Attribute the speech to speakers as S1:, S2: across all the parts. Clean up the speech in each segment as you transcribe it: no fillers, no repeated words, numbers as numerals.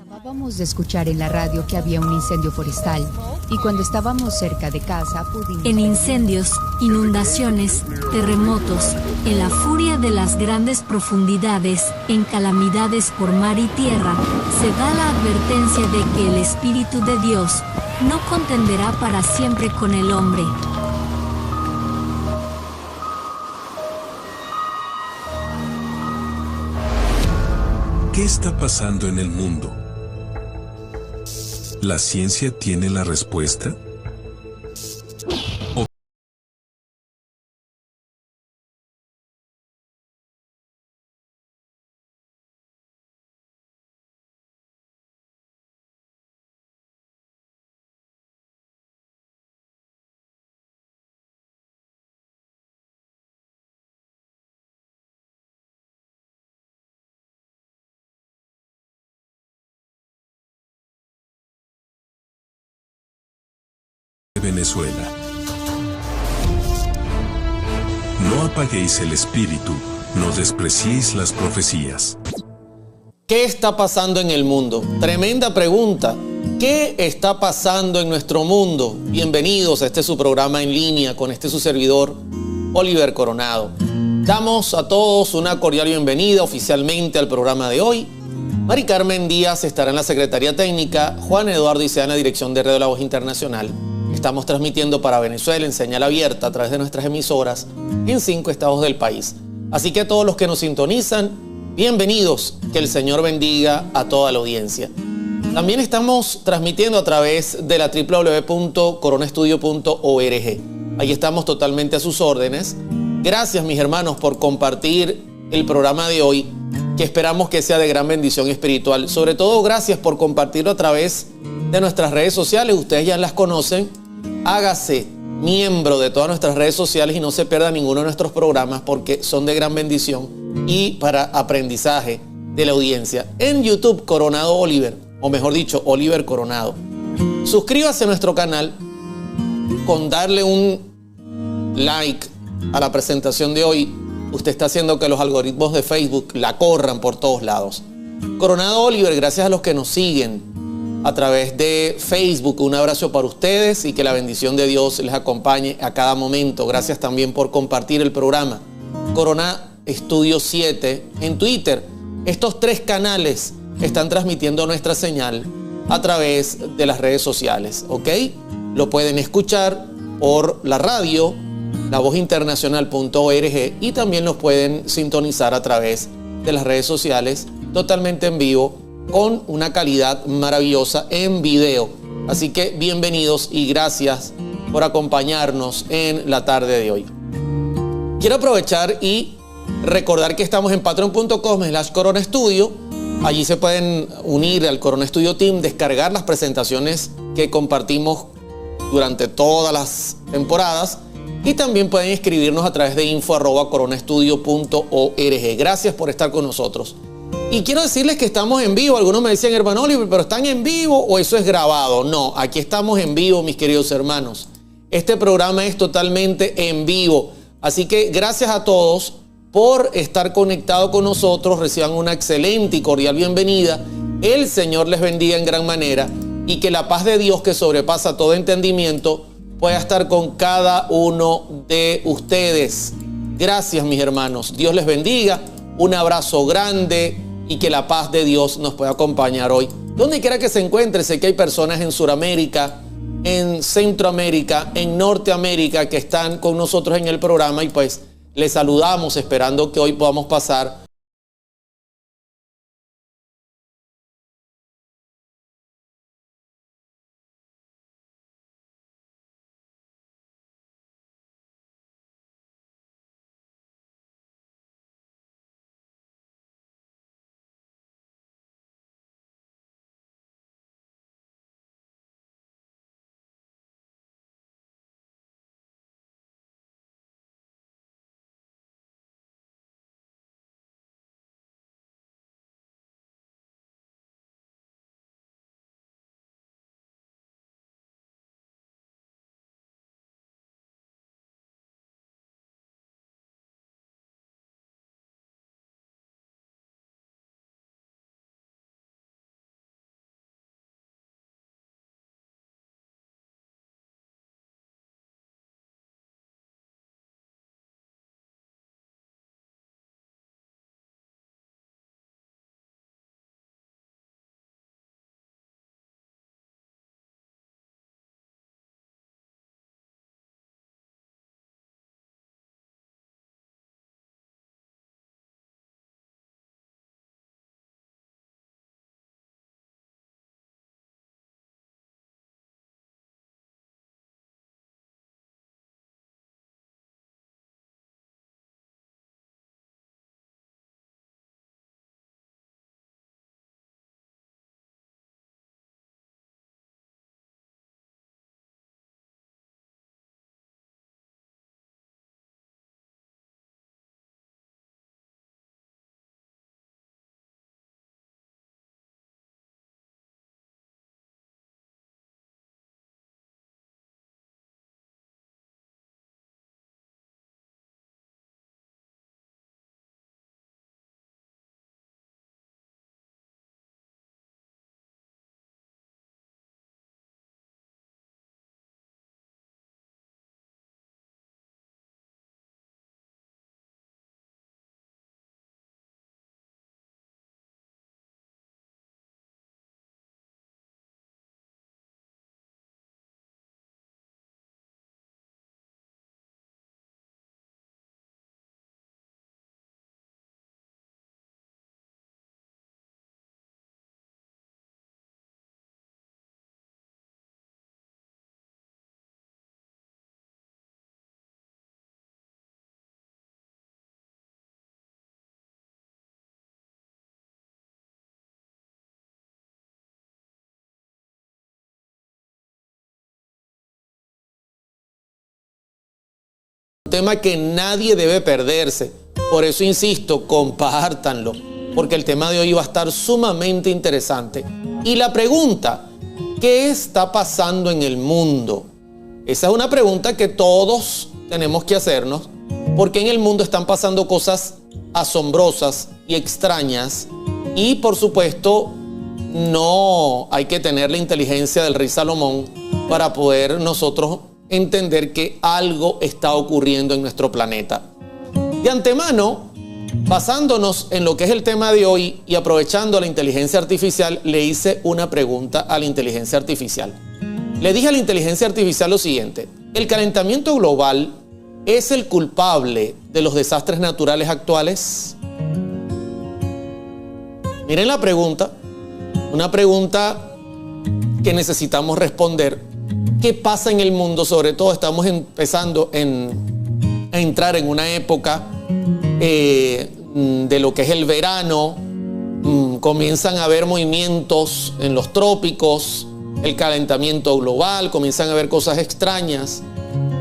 S1: Acabábamos de escuchar en la radio que había un incendio forestal y cuando estábamos cerca de casa pudimos...
S2: En incendios, inundaciones, terremotos, en la furia de las grandes profundidades, en calamidades por mar y tierra, se da la advertencia de que el Espíritu de Dios no contenderá para siempre con el hombre.
S3: ¿Qué está pasando en el mundo? ¿La ciencia tiene la respuesta? Venezuela. No apaguéis el espíritu, no despreciéis las profecías.
S4: ¿Qué está pasando en el mundo? Tremenda pregunta. ¿Qué está pasando en nuestro mundo? Bienvenidos a este su programa en línea con su servidor, Oliver Coronado. Damos a todos una cordial bienvenida oficialmente al programa de hoy. Mari Carmen Díaz estará en la Secretaría Técnica, Juan Eduardo Isea en la dirección de Radio La Voz Internacional. Estamos transmitiendo para Venezuela en señal abierta a través de nuestras emisoras en 5 estados del país. Así que a todos los que nos sintonizan, bienvenidos, que el Señor bendiga a toda la audiencia. También estamos transmitiendo a través de la www.coronaestudio.org. Ahí estamos totalmente a sus órdenes. Gracias, mis hermanos, por compartir el programa de hoy, que esperamos que sea de gran bendición espiritual. Sobre todo, gracias por compartirlo a través de nuestras redes sociales. Ustedes ya las conocen. Hágase miembro de todas nuestras redes sociales y no se pierda ninguno de nuestros programas porque son de gran bendición y para aprendizaje de la audiencia. En YouTube, Coronado Oliver, o mejor dicho, Oliver Coronado. Suscríbase a nuestro canal con darle un like a la presentación de hoy. Usted está haciendo que los algoritmos de Facebook la corran por todos lados. Coronado Oliver, gracias a los que nos siguen a través de Facebook. Un abrazo para ustedes y que la bendición de Dios les acompañe a cada momento. Gracias también por compartir el programa. Corona Estudio 7 en Twitter. Estos 3 canales están transmitiendo nuestra señal a través de las redes sociales, ¿ok? Lo pueden escuchar por la radio, lavozinternacional.org, y también los pueden sintonizar a través de las redes sociales totalmente en vivo, con una calidad maravillosa en video. Así que bienvenidos y gracias por acompañarnos en la tarde de hoy. Quiero aprovechar y recordar que estamos en patreon.com/Corona Studio. Allí se pueden unir al Corona Studio Team, descargar las presentaciones que compartimos durante todas las temporadas y también pueden escribirnos a través de info@coronaestudio.org. Gracias por estar con nosotros. Y quiero decirles que estamos en vivo. Algunos me decían, hermano Oliver, ¿pero están en vivo o eso es grabado? No, aquí estamos en vivo, mis queridos hermanos. Este programa es totalmente en vivo. Así que gracias a todos por estar conectados con nosotros. Reciban una excelente y cordial bienvenida. El Señor les bendiga en gran manera y que la paz de Dios, que sobrepasa todo entendimiento, pueda estar con cada uno de ustedes. Gracias, mis hermanos. Dios les bendiga. Un abrazo grande. Y que la paz de Dios nos pueda acompañar hoy. Donde quiera que se encuentre, sé que hay personas en Sudamérica, en Centroamérica, en Norteamérica que están con nosotros en el programa y pues les saludamos esperando que hoy podamos pasar Un tema que nadie debe perderse. Por eso insisto, compártanlo, porque el tema de hoy va a estar sumamente interesante. Y la pregunta, ¿qué está pasando en el mundo? Esa es una pregunta que todos tenemos que hacernos, porque en el mundo están pasando cosas asombrosas y extrañas, y por supuesto no hay que tener la inteligencia del rey Salomón para poder nosotros entender que algo está ocurriendo en nuestro planeta. De antemano, basándonos en lo que es el tema de hoy y aprovechando la inteligencia artificial, le hice una pregunta a la inteligencia artificial. Le dije a la inteligencia artificial lo siguiente: ¿el calentamiento global es el culpable de los desastres naturales actuales? Miren la pregunta, una pregunta que necesitamos responder. ¿Qué pasa en el mundo? Sobre todo estamos empezando a entrar en una época de lo que es el verano. Comienzan a haber movimientos en los trópicos, el calentamiento global, comienzan a haber cosas extrañas.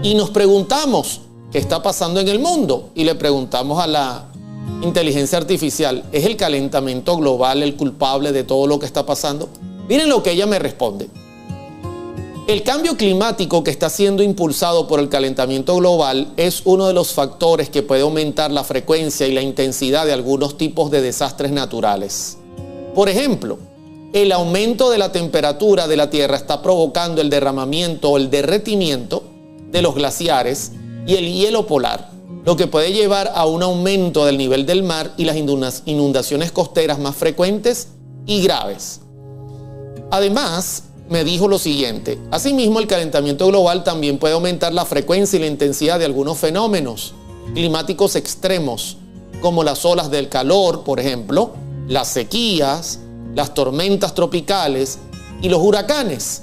S4: Y nos preguntamos, ¿qué está pasando en el mundo? Y le preguntamos a la inteligencia artificial, ¿es el calentamiento global el culpable de todo lo que está pasando? Miren lo que ella me responde. El cambio climático que está siendo impulsado por el calentamiento global es uno de los factores que puede aumentar la frecuencia y la intensidad de algunos tipos de desastres naturales. Por ejemplo, el aumento de la temperatura de la Tierra está provocando el derramamiento o el derretimiento de los glaciares y el hielo polar, lo que puede llevar a un aumento del nivel del mar y las inundaciones costeras más frecuentes y graves. Además, me dijo lo siguiente: asimismo, el calentamiento global también puede aumentar la frecuencia y la intensidad de algunos fenómenos climáticos extremos, como las olas del calor, por ejemplo, las sequías, las tormentas tropicales y los huracanes.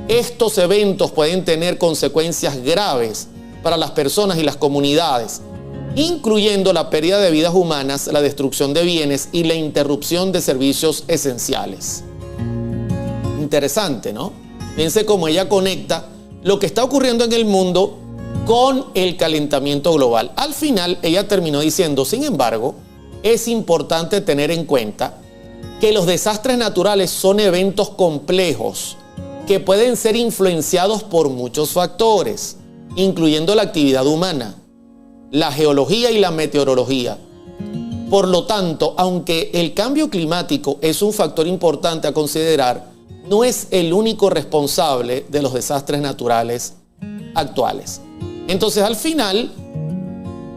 S4: Estos eventos pueden tener consecuencias graves para las personas y las comunidades, incluyendo la pérdida de vidas humanas, la destrucción de bienes y la interrupción de servicios esenciales. Interesante, ¿no? Fíjense cómo ella conecta lo que está ocurriendo en el mundo con el calentamiento global. Al final, ella terminó diciendo, sin embargo, es importante tener en cuenta que los desastres naturales son eventos complejos que pueden ser influenciados por muchos factores, incluyendo la actividad humana, la geología y la meteorología. Por lo tanto, aunque el cambio climático es un factor importante a considerar, no es el único responsable de los desastres naturales actuales. Entonces, al final,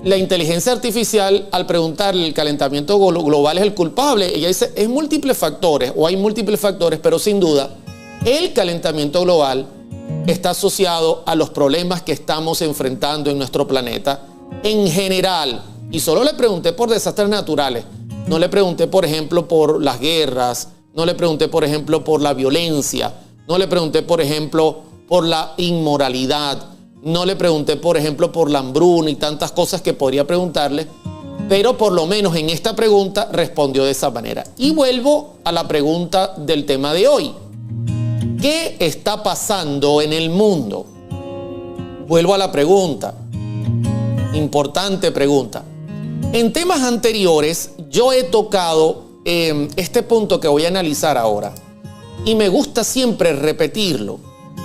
S4: la inteligencia artificial, al preguntarle el calentamiento global es el culpable, ella dice, es múltiples factores, o hay múltiples factores, pero sin duda, el calentamiento global está asociado a los problemas que estamos enfrentando en nuestro planeta en general. Y solo le pregunté por desastres naturales. No le pregunté, por ejemplo, por las guerras. No le pregunté, por ejemplo, por la violencia. No le pregunté, por ejemplo, por la inmoralidad. No le pregunté, por ejemplo, por la hambruna y tantas cosas que podría preguntarle. Pero por lo menos en esta pregunta respondió de esa manera. Y vuelvo a la pregunta del tema de hoy. ¿Qué está pasando en el mundo? Vuelvo a la pregunta. Importante pregunta. En temas anteriores yo he tocado este punto que voy a analizar ahora. Y me gusta siempre repetirlo.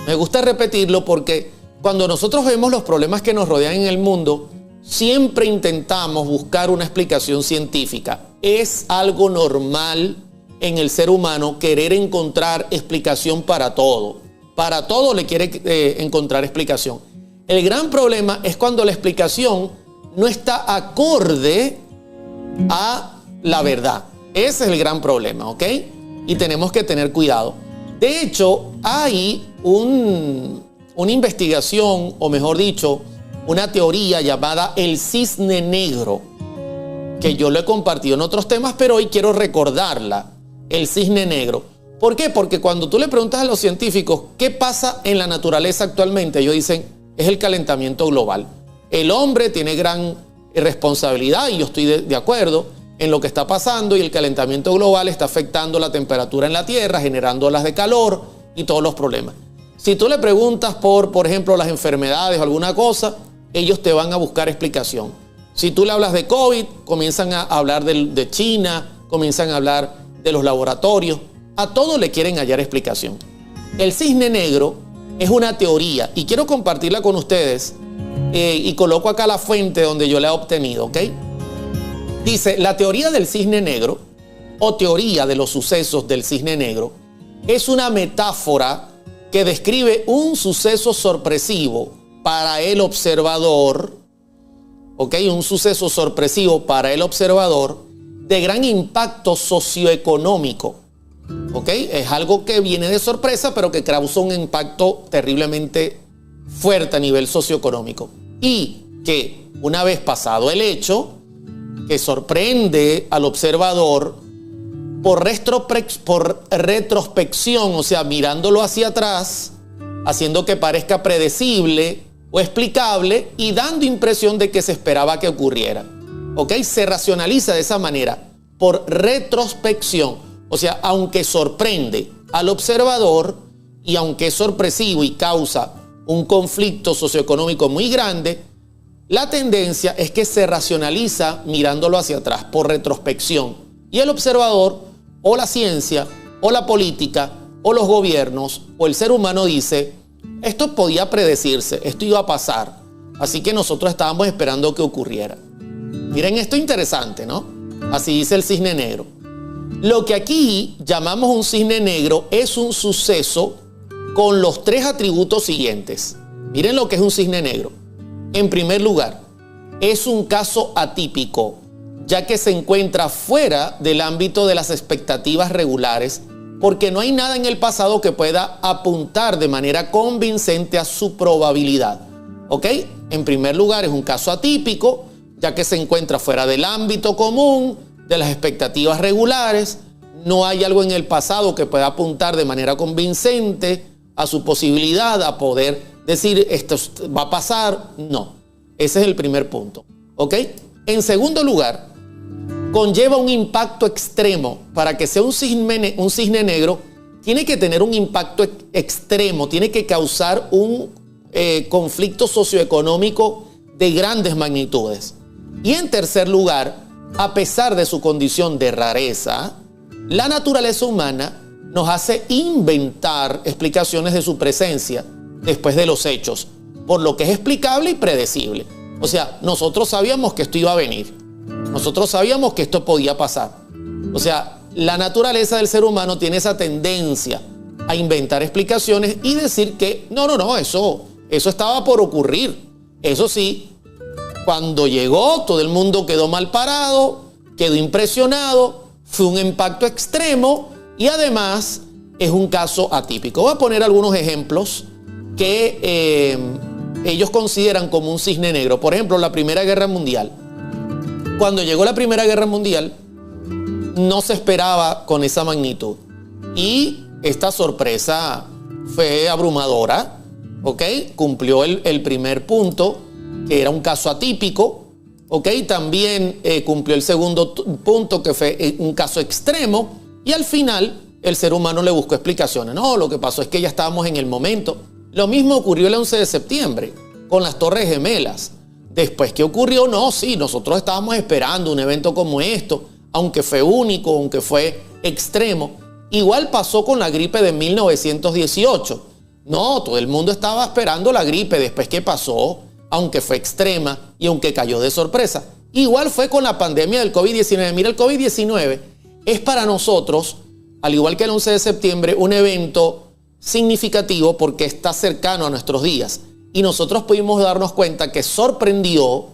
S4: Me gusta repetirlo porque cuando nosotros vemos los problemas que nos rodean en el mundo, siempre intentamos buscar una explicación científica. Es algo normal en el ser humano querer encontrar explicación para todo. Para todo le quiere encontrar explicación. El gran problema es cuando la explicación no está acorde a la verdad. Ese es el gran problema, ¿ok? Y tenemos que tener cuidado. De hecho, hay una investigación, o mejor dicho, una teoría llamada el cisne negro, que yo lo he compartido en otros temas, pero hoy quiero recordarla. El cisne negro. ¿Por qué? Porque cuando tú le preguntas a los científicos qué pasa en la naturaleza actualmente, ellos dicen, es el calentamiento global. El hombre tiene gran responsabilidad, y yo estoy de acuerdo en lo que está pasando, y el calentamiento global está afectando la temperatura en la Tierra, generando olas de calor y todos los problemas. Si tú le preguntas por ejemplo, las enfermedades o alguna cosa, ellos te van a buscar explicación. Si tú le hablas de COVID, comienzan a hablar de China, comienzan a hablar de los laboratorios. A todo le quieren hallar explicación. El cisne negro es una teoría y quiero compartirla con ustedes y coloco acá la fuente donde yo la he obtenido, ¿ok? Dice, la teoría del cisne negro o teoría de los sucesos del cisne negro es una metáfora que describe un suceso sorpresivo para el observador, ¿ok? Un suceso sorpresivo para el observador de gran impacto socioeconómico, ¿ok? Es algo que viene de sorpresa, pero que causa un impacto terriblemente fuerte a nivel socioeconómico. Y que una vez pasado el hecho, que sorprende al observador por retrospección, o sea, mirándolo hacia atrás, haciendo que parezca predecible o explicable y dando impresión de que se esperaba que ocurriera. ¿Ok? Se racionaliza de esa manera, por retrospección. O sea, aunque sorprende al observador y aunque es sorpresivo y causa un conflicto socioeconómico muy grande, la tendencia es que se racionaliza mirándolo hacia atrás, por retrospección. Y el observador, o la ciencia, o la política, o los gobiernos, o el ser humano dice, esto podía predecirse, esto iba a pasar. Así que nosotros estábamos esperando que ocurriera. Miren esto interesante, ¿no? Así dice el cisne negro. Lo que aquí llamamos un cisne negro es un suceso con los tres atributos siguientes. Miren lo que es un cisne negro. En primer lugar, es un caso atípico, ya que se encuentra fuera del ámbito de las expectativas regulares, porque no hay nada en el pasado que pueda apuntar de manera convincente a su probabilidad. ¿Ok? En primer lugar, es un caso atípico, ya que se encuentra fuera del ámbito común, de las expectativas regulares. No hay algo en el pasado que pueda apuntar de manera convincente a su posibilidad, a poder decir esto va a pasar. No, ese es el primer punto. ¿Ok? En segundo lugar, conlleva un impacto extremo. Para que sea un cisne negro, tiene que tener un impacto extremo, tiene que causar un conflicto socioeconómico de grandes magnitudes. Y en tercer lugar, a pesar de su condición de rareza, la naturaleza humana nos hace inventar explicaciones de su presencia después de los hechos, por lo que es explicable y predecible. O sea, nosotros sabíamos que esto iba a venir. Nosotros sabíamos que esto podía pasar. O sea, la naturaleza del ser humano tiene esa tendencia a inventar explicaciones y decir que no, eso estaba por ocurrir. Eso sí, cuando llegó, todo el mundo quedó mal parado, quedó impresionado, fue un impacto extremo y además es un caso atípico. Voy a poner algunos ejemplos que ellos consideran como un cisne negro. Por ejemplo, la Primera Guerra Mundial. Cuando llegó la Primera Guerra Mundial, no se esperaba con esa magnitud. Y esta sorpresa fue abrumadora, ¿ok? Cumplió el primer punto, que era un caso atípico, ¿ok? También cumplió el segundo punto, que fue un caso extremo. Y al final, el ser humano le buscó explicaciones. No, lo que pasó es que ya estábamos en el momento. Lo mismo ocurrió el 11 de septiembre, con las Torres Gemelas. Después, ¿qué ocurrió? No, sí, nosotros estábamos esperando un evento como esto, aunque fue único, aunque fue extremo. Igual pasó con la gripe de 1918. No, todo el mundo estaba esperando la gripe después que pasó, aunque fue extrema y aunque cayó de sorpresa. Igual fue con la pandemia del COVID-19. Mira, el COVID-19 es para nosotros, al igual que el 11 de septiembre, un evento significativo porque está cercano a nuestros días. Y nosotros pudimos darnos cuenta que sorprendió,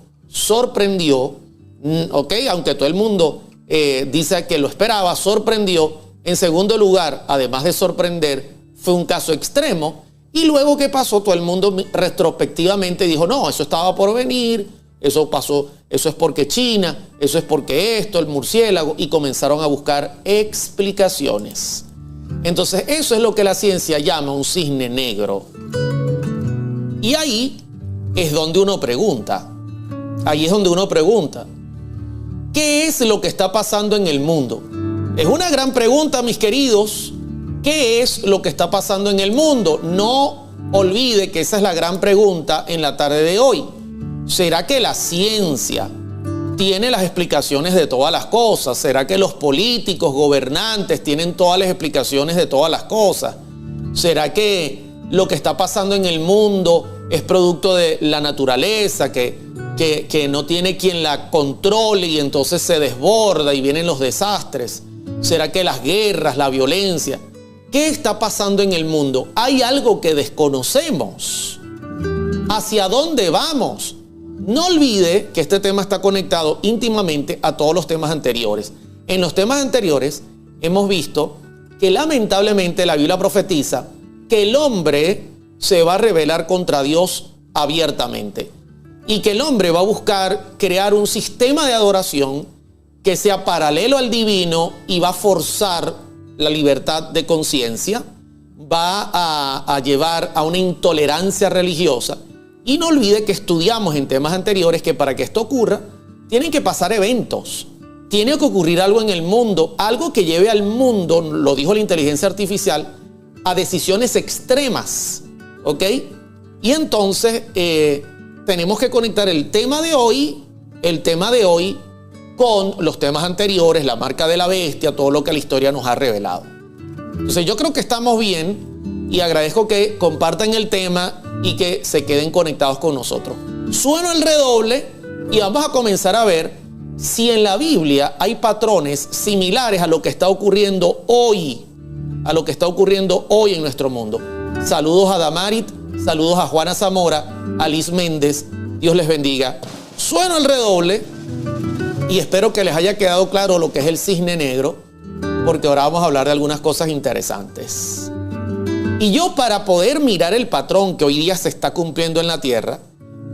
S4: ¿ok? Aunque todo el mundo dice que lo esperaba, sorprendió. En segundo lugar, además de sorprender, fue un caso extremo. Y luego, ¿qué pasó? Todo el mundo retrospectivamente dijo, no, eso estaba por venir, eso pasó, eso es porque China, eso es porque esto, el murciélago, y comenzaron a buscar explicaciones. Entonces, eso es lo que la ciencia llama un cisne negro. Y ahí es donde uno pregunta, ¿qué es lo que está pasando en el mundo? Es una gran pregunta, mis queridos. ¿Qué es lo que está pasando en el mundo? No olvide que esa es la gran pregunta en la tarde de hoy. ¿Será que la ciencia tiene las explicaciones de todas las cosas? ¿Será que los políticos, gobernantes tienen todas las explicaciones de todas las cosas? ¿Será que lo que está pasando en el mundo es producto de la naturaleza, que no tiene quien la controle y entonces se desborda y vienen los desastres? ¿Será que las guerras, la violencia? ¿Qué está pasando en el mundo? ¿Hay algo que desconocemos? ¿Hacia dónde vamos? No olvide que este tema está conectado íntimamente a todos los temas anteriores. En los temas anteriores hemos visto que lamentablemente la Biblia profetiza que el hombre se va a rebelar contra Dios abiertamente y que el hombre va a buscar crear un sistema de adoración que sea paralelo al divino y va a forzar la libertad de conciencia, va a llevar a una intolerancia religiosa. Y no olvide que estudiamos en temas anteriores que para que esto ocurra, tienen que pasar eventos. Tiene que ocurrir algo en el mundo, algo que lleve al mundo, lo dijo la inteligencia artificial, a decisiones extremas. ¿Ok? Y entonces tenemos que conectar el tema de hoy con los temas anteriores, la marca de la bestia, todo lo que la historia nos ha revelado. Entonces yo creo que estamos bien y agradezco que compartan el tema y que se queden conectados con nosotros. Sueno el redoble y vamos a comenzar a ver si en la Biblia hay patrones similares a lo que está ocurriendo hoy, en nuestro mundo. Saludos a Damarit, saludos a Juana Zamora, a Liz Méndez, Dios les bendiga. Sueno el redoble y espero que les haya quedado claro lo que es el cisne negro, porque ahora vamos a hablar de algunas cosas interesantes. Y yo, para poder mirar el patrón que hoy día se está cumpliendo en la tierra,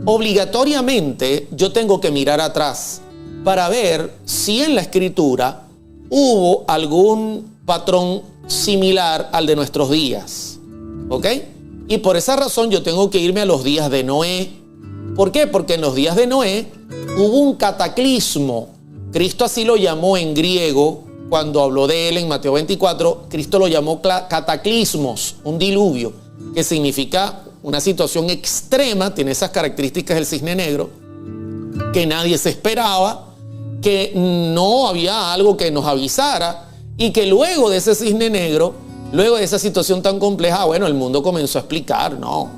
S4: obligatoriamente yo tengo que mirar atrás para ver si en la escritura hubo algún patrón similar al de nuestros días. ¿Ok? Y por esa razón yo tengo que irme a los días de Noé. ¿Por qué? Porque en los días de Noé hubo un cataclismo. Cristo así lo llamó en griego. Cuando habló de él en Mateo 24, Cristo lo llamó cataclismos, un diluvio, que significa una situación extrema, tiene esas características del cisne negro, que nadie se esperaba, que no había algo que nos avisara, y que luego de ese cisne negro, luego de esa situación tan compleja, bueno, el mundo comenzó a explicar, no,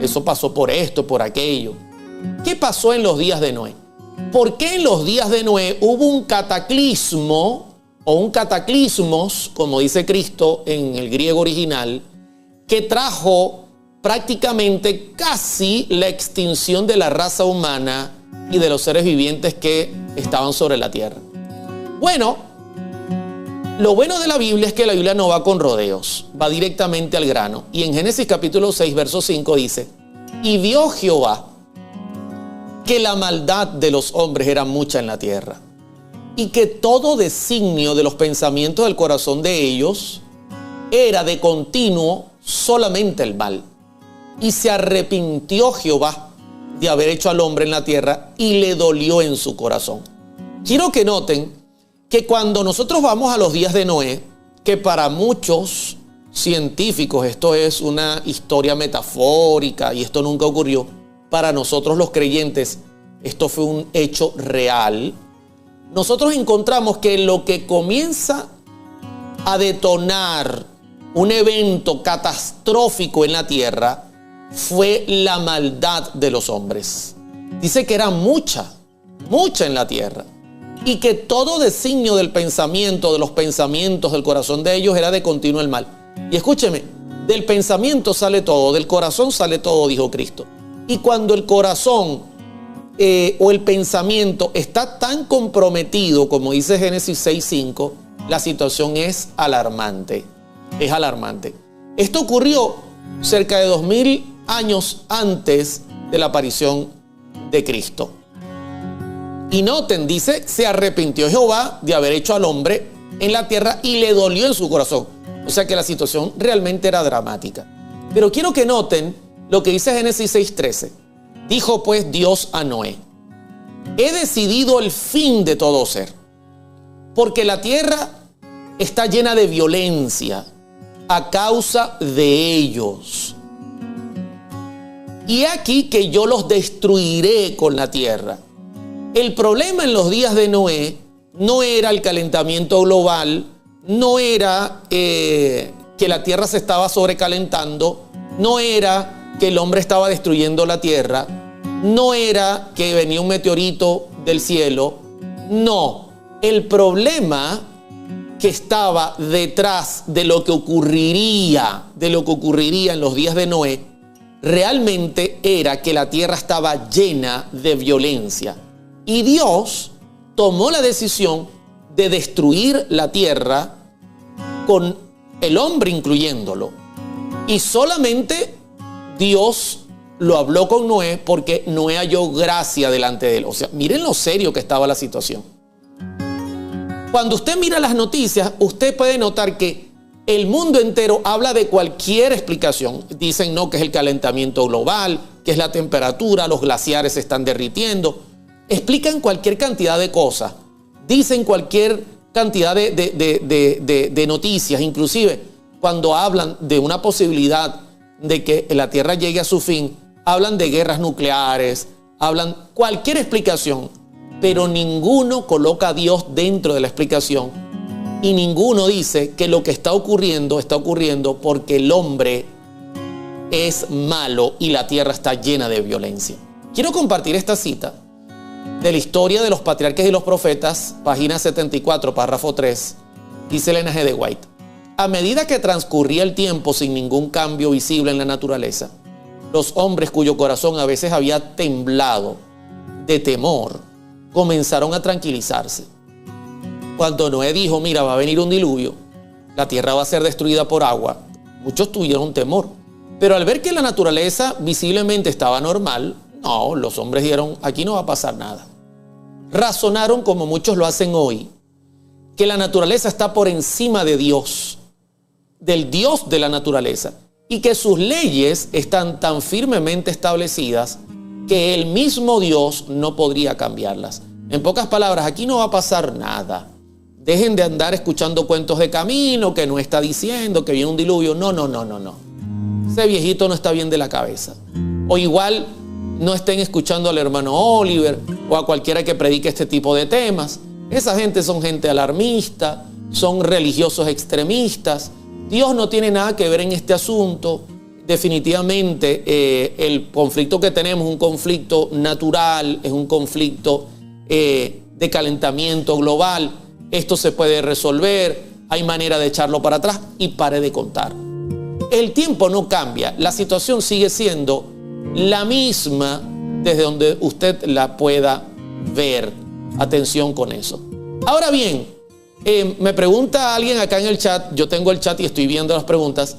S4: eso pasó por esto, por aquello. ¿Qué pasó en los días de Noé? ¿Por qué en los días de Noé hubo un cataclismo o un cataclismos, como dice Cristo en el griego original, que trajo prácticamente casi la extinción de la raza humana y de los seres vivientes que estaban sobre la tierra? Bueno, lo bueno de la Biblia es que la Biblia no va con rodeos, va directamente al grano. Y en Génesis capítulo 6, verso 5 dice: y vio Jehová que la maldad de los hombres era mucha en la tierra, y que todo designio de los pensamientos del corazón de ellos era de continuo solamente el mal. Y se arrepintió Jehová de haber hecho al hombre en la tierra y le dolió en su corazón. Quiero que noten que cuando nosotros vamos a los días de Noé, que para muchos científicos esto es una historia metafórica y esto nunca ocurrió, para nosotros los creyentes esto fue un hecho real. Nosotros encontramos que lo que comienza a detonar un evento catastrófico en la tierra fue la maldad de los hombres. Dice que era mucha en la tierra, y que todo designio del pensamiento, de los pensamientos del corazón de ellos era de continuo el mal. Y escúcheme, del pensamiento sale todo, del corazón sale todo, dijo Cristo. Y cuando el corazón o el pensamiento está tan comprometido, como dice Génesis 6:5, la situación es alarmante. Es alarmante. Esto ocurrió cerca de 2000 años antes de la aparición de Cristo. Y noten, dice, se arrepintió Jehová de haber hecho al hombre en la tierra y le dolió en su corazón. O sea que la situación realmente era dramática. Pero quiero que noten lo que dice Génesis 6:13. Dijo pues Dios a Noé: he decidido el fin de todo ser, porque la tierra está llena de violencia a causa de ellos. y aquí que yo los destruiré con la tierra. El problema en los días de Noé no era el calentamiento global, no era que la tierra se estaba sobrecalentando, no era que el hombre estaba destruyendo la tierra, no era que venía un meteorito del cielo, no. El problema que estaba detrás de lo que ocurriría en los días de Noé, realmente era que la tierra estaba llena de violencia. Y Dios tomó la decisión de destruir la tierra con el hombre incluyéndolo. Y solamente Dios lo habló con Noé porque Noé halló gracia delante de él. O sea, miren lo serio que estaba la situación. Cuando usted mira las noticias, usted puede notar que el mundo entero habla de cualquier explicación. Dicen no, que es el calentamiento global, que es la temperatura, los glaciares se están derritiendo. Explican cualquier cantidad de cosas. Dicen cualquier cantidad de noticias. Inclusive cuando hablan de una posibilidad de que la Tierra llegue a su fin, hablan de guerras nucleares, hablan cualquier explicación, pero ninguno coloca a Dios dentro de la explicación y ninguno dice que lo que está ocurriendo porque el hombre es malo y la tierra está llena de violencia. Quiero compartir esta cita de la historia de los patriarcas y los profetas, página 74, párrafo 3, dice Ellen G. de White. A medida que transcurría el tiempo sin ningún cambio visible en la naturaleza, los hombres cuyo corazón a veces había temblado de temor, comenzaron a tranquilizarse. Cuando Noé dijo, mira, va a venir un diluvio, la tierra va a ser destruida por agua, muchos tuvieron temor. Pero al ver que la naturaleza visiblemente estaba normal, no, los hombres dijeron, aquí no va a pasar nada. Razonaron como muchos lo hacen hoy, que la naturaleza está por encima de Dios, del Dios de la naturaleza, y que sus leyes están tan firmemente establecidas que el mismo Dios no podría cambiarlas. En pocas palabras, aquí no va a pasar nada. Dejen de andar escuchando cuentos de camino, que no está diciendo que viene un diluvio. No. Ese viejito no está bien de la cabeza. O igual no estén escuchando al hermano Oliver o a cualquiera que predique este tipo de temas. Esa gente son gente alarmista, son religiosos extremistas. Dios no tiene nada que ver en este asunto. Definitivamente el conflicto que tenemos es un conflicto natural, es un conflicto de calentamiento global. Esto se puede resolver, hay manera de echarlo para atrás y pare de contar. El tiempo no cambia, la situación sigue siendo la misma desde donde usted la pueda ver. Atención con eso. Ahora bien, me pregunta alguien acá en el chat, yo tengo el chat y estoy viendo las preguntas,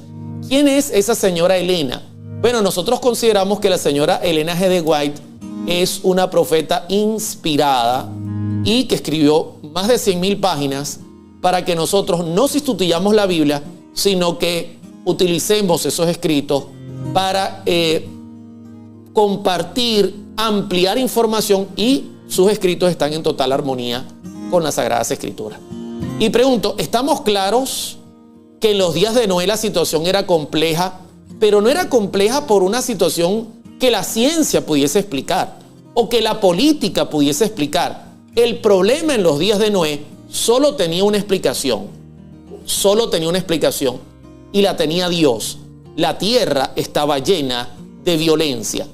S4: ¿quién es esa señora Elena? Bueno, nosotros consideramos que la señora Elena G. de White es una profeta inspirada y que escribió más de 100,000 páginas para que nosotros no sustituyamos la Biblia, sino que utilicemos esos escritos para compartir, ampliar información, y sus escritos están en total armonía con las Sagradas Escrituras. Y pregunto, ¿estamos claros que en los días de Noé la situación era compleja, pero no era compleja por una situación que la ciencia pudiese explicar o que la política pudiese explicar? El problema en los días de Noé solo tenía una explicación, y la tenía Dios. La tierra estaba llena de violencia.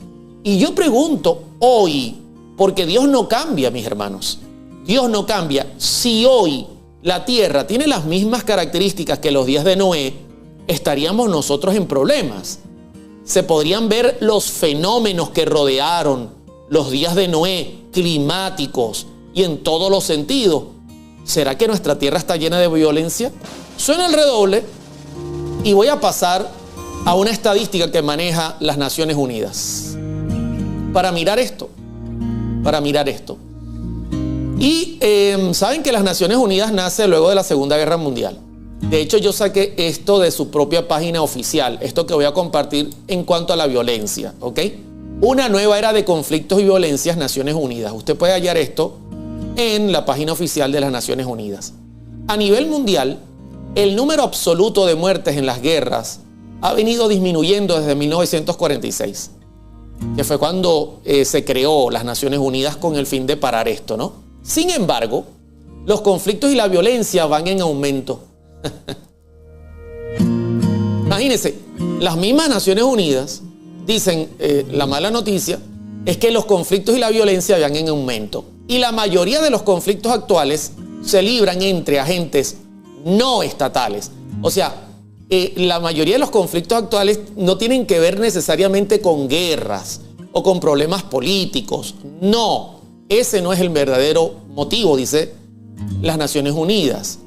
S4: Y yo pregunto hoy, porque Dios no cambia, mis hermanos, Dios no cambia. Si hoy la tierra tiene las mismas características que los días de Noé, estaríamos nosotros en problemas. Se podrían ver los fenómenos que rodearon los días de Noé, climáticos y en todos los sentidos. ¿Será que nuestra tierra está llena de violencia? Suena el redoble y voy a pasar a una estadística que maneja las Naciones Unidas para mirar esto. Y saben que las Naciones Unidas nace luego de la Segunda Guerra Mundial. De hecho, yo saqué esto de su propia página oficial, esto que voy a compartir en cuanto a la violencia, ¿ok? Una nueva era de conflictos y violencias, Naciones Unidas. Usted puede hallar esto en la página oficial de las Naciones Unidas. A nivel mundial, el número absoluto de muertes en las guerras ha venido disminuyendo desde 1946. que fue cuando se creó las Naciones Unidas con el fin de parar esto, ¿no? Sin embargo, los conflictos y la violencia van en aumento. Imagínense, las mismas Naciones Unidas dicen, la mala noticia es que los conflictos y la violencia van en aumento. Y la mayoría de los conflictos actuales se libran entre agentes no estatales. O sea, la mayoría de los conflictos actuales no tienen que ver necesariamente con guerras o con problemas políticos. No, ese no es el verdadero motivo, dice las Naciones Unidas.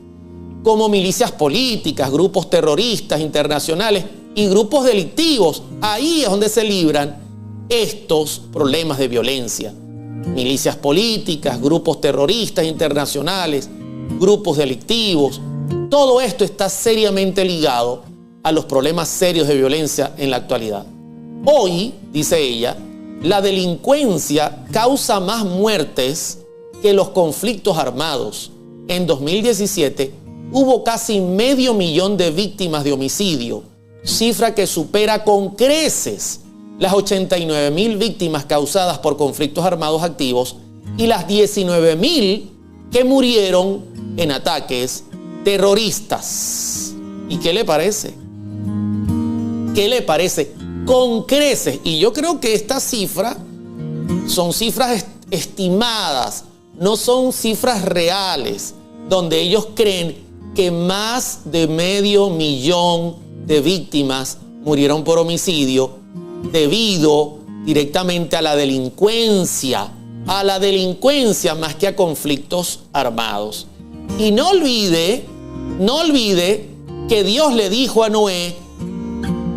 S4: Como milicias políticas, grupos terroristas internacionales y grupos delictivos, ahí es donde se libran estos problemas de violencia. Milicias políticas, grupos terroristas internacionales, grupos delictivos. Todo esto está seriamente ligado a los problemas serios de violencia en la actualidad. Hoy, dice ella, la delincuencia causa más muertes que los conflictos armados. En 2017 hubo casi 500,000 de víctimas de homicidio, cifra que supera con creces las 89,000 víctimas causadas por conflictos armados activos y las 19,000 que murieron en ataques terroristas. ¿Y qué le parece? ¿Qué le parece? Con creces. Y yo creo que esta cifra son cifras estimadas, no son cifras reales, donde ellos creen que más de 500,000 de víctimas murieron por homicidio debido directamente a la delincuencia más que a conflictos armados. Y no olvide que Dios le dijo a Noé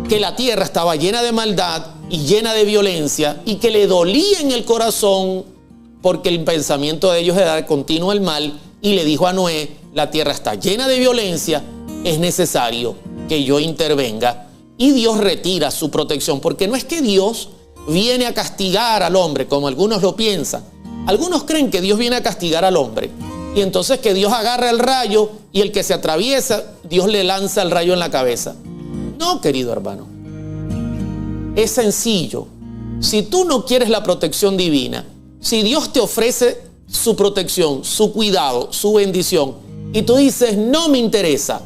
S4: que la tierra estaba llena de maldad y llena de violencia y que le dolía en el corazón porque el pensamiento de ellos era dar continuo el mal, y le dijo a Noé, la tierra está llena de violencia, es necesario que yo intervenga. Y Dios retira su protección, porque no es que Dios viene a castigar al hombre, como algunos lo piensan. Algunos creen que Dios viene a castigar al hombre, y entonces que Dios agarra el rayo y el que se atraviesa, Dios le lanza el rayo en la cabeza. No, querido hermano. Es sencillo. Si tú no quieres la protección divina, si Dios te ofrece su protección, su cuidado, su bendición, y tú dices, no me interesa,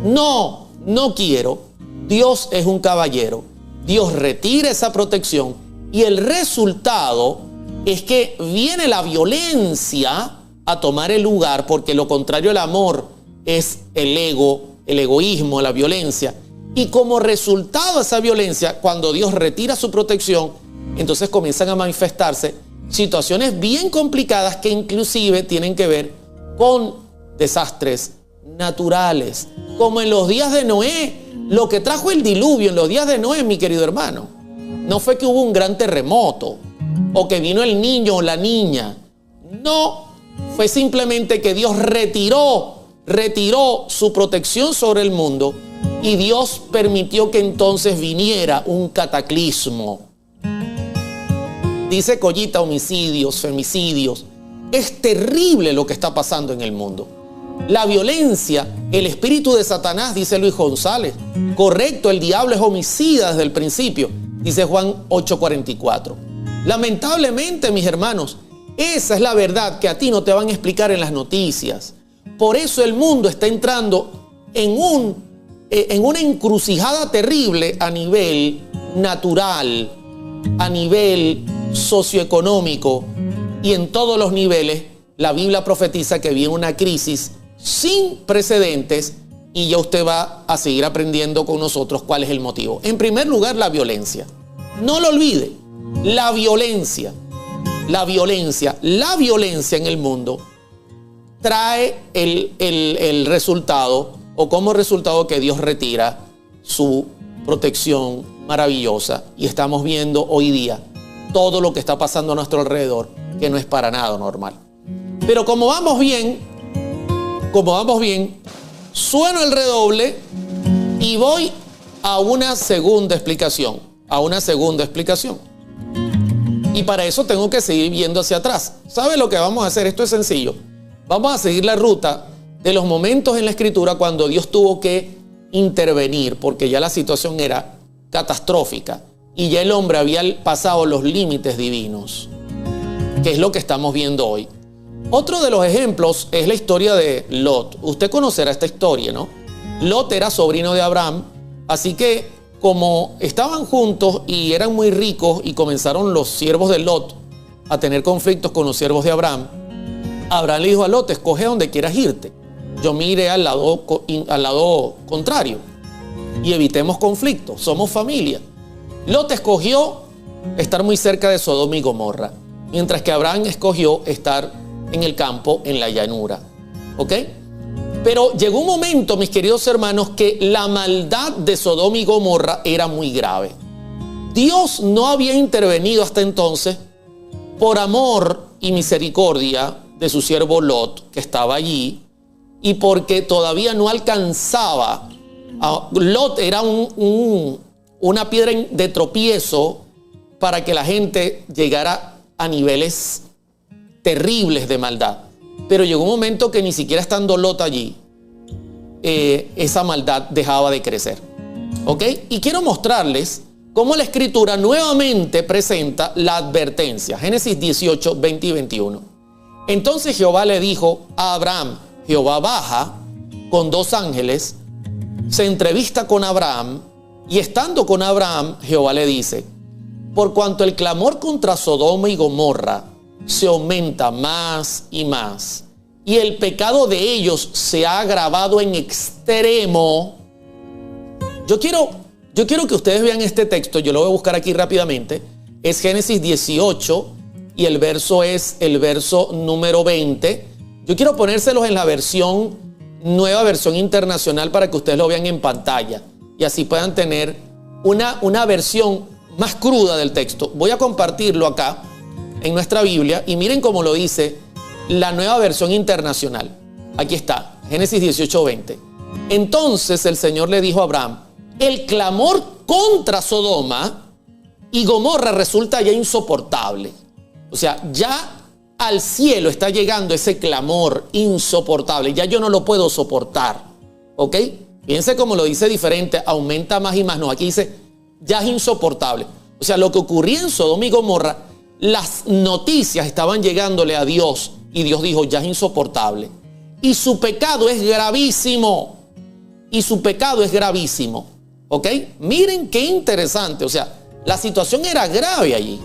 S4: no quiero, Dios es un caballero. Dios retira esa protección y el resultado es que viene la violencia a tomar el lugar, porque lo contrario al amor es el ego, el egoísmo, la violencia. Y como resultado de esa violencia, cuando Dios retira su protección, entonces comienzan a manifestarse situaciones bien complicadas que inclusive tienen que ver con desastres naturales, como en los días de Noé. Lo que trajo el diluvio en los días de Noé, mi querido hermano, no fue que hubo un gran terremoto o que vino el niño o la niña. No, fue simplemente que Dios retiró su protección sobre el mundo y Dios permitió que entonces viniera un cataclismo. Dice Collita, homicidios, femicidios. Es terrible lo que está pasando en el mundo. La violencia, el espíritu de Satanás, dice Luis González. Correcto, el diablo es homicida desde el principio, dice Juan 8:44. Lamentablemente, mis hermanos, esa es la verdad que a ti no te van a explicar en las noticias. Por eso el mundo está entrando en una encrucijada terrible a nivel natural, a nivel socioeconómico y en todos los niveles. La Biblia profetiza que viene una crisis sin precedentes y ya usted va a seguir aprendiendo con nosotros cuál es el motivo. En primer lugar, la violencia. No lo olvide, la violencia en el mundo trae el resultado, o como resultado, que Dios retira su protección maravillosa. Y estamos viendo hoy día todo lo que está pasando a nuestro alrededor, que no es para nada normal. Pero como vamos bien, sueno el redoble y voy a una segunda explicación. Y para eso tengo que seguir viendo hacia atrás. ¿Sabe lo que vamos a hacer? Esto es sencillo. Vamos a seguir la ruta de los momentos en la Escritura cuando Dios tuvo que intervenir, porque ya la situación era catastrófica. y ya el hombre había pasado los límites divinos, que es lo que estamos viendo hoy. Otro de los ejemplos es la historia de Lot. Usted conocerá esta historia, ¿no? Lot era sobrino de Abraham, así que como estaban juntos y eran muy ricos y comenzaron los siervos de Lot a tener conflictos con los siervos de Abraham, Abraham le dijo a Lot: escoge donde quieras irte, yo me iré al lado contrario y evitemos conflictos, somos familia. Lot escogió estar muy cerca de Sodoma y Gomorra, mientras que Abraham escogió estar en el campo, en la llanura. ¿Ok? Pero llegó un momento, mis queridos hermanos, que la maldad de Sodoma y Gomorra era muy grave. Dios no había intervenido hasta entonces por amor y misericordia de su siervo Lot, que estaba allí, y porque todavía no alcanzaba. Lot era una piedra de tropiezo para que la gente llegara a niveles terribles de maldad. Pero llegó un momento que ni siquiera estando Lot allí, esa maldad dejaba de crecer. ¿Ok? Y quiero mostrarles cómo la Escritura nuevamente presenta la advertencia. Génesis 18, 20 y 21. Entonces Jehová le dijo a Abraham, Jehová baja con 2 ángeles, se entrevista con Abraham, y estando con Abraham, Jehová le dice: por cuanto el clamor contra Sodoma y Gomorra se aumenta más y más, y el pecado de ellos se ha agravado en extremo. Yo quiero que ustedes vean este texto. Yo lo voy a buscar aquí rápidamente. Es Génesis 18 y el verso es el verso número 20. Yo quiero ponérselos en la nueva versión internacional para que ustedes lo vean en pantalla y así puedan tener una versión más cruda del texto. Voy a compartirlo acá en nuestra Biblia y miren cómo lo dice la nueva versión internacional. Aquí está, Génesis 18:20. Entonces el Señor le dijo a Abraham: el clamor contra Sodoma y Gomorra resulta ya insoportable. O sea, ya al cielo está llegando ese clamor insoportable. Ya yo no lo puedo soportar. ¿Ok? Fíjense cómo lo dice diferente, aumenta más y más. No, aquí dice ya es insoportable. O sea, lo que ocurría en Sodoma y Gomorra, las noticias estaban llegándole a Dios y Dios dijo: ya es insoportable. Y su pecado es gravísimo. Y su pecado es gravísimo. ¿Ok? Miren qué interesante. O sea, la situación era grave allí.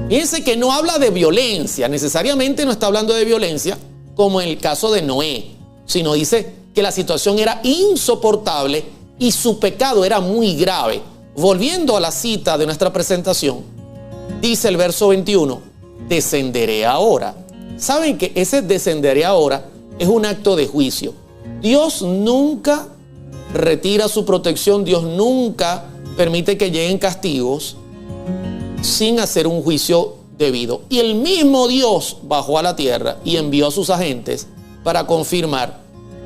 S4: Fíjense que no habla de violencia. Necesariamente no está hablando de violencia como en el caso de Noé, sino dice que la situación era insoportable y su pecado era muy grave. Volviendo a la cita de nuestra presentación, dice el verso 21: descenderé ahora. ¿Saben que ese descenderé ahora es un acto de juicio? Dios nunca retira su protección, Dios nunca permite que lleguen castigos sin hacer un juicio debido. Y el mismo Dios bajó a la tierra y envió a sus agentes para confirmar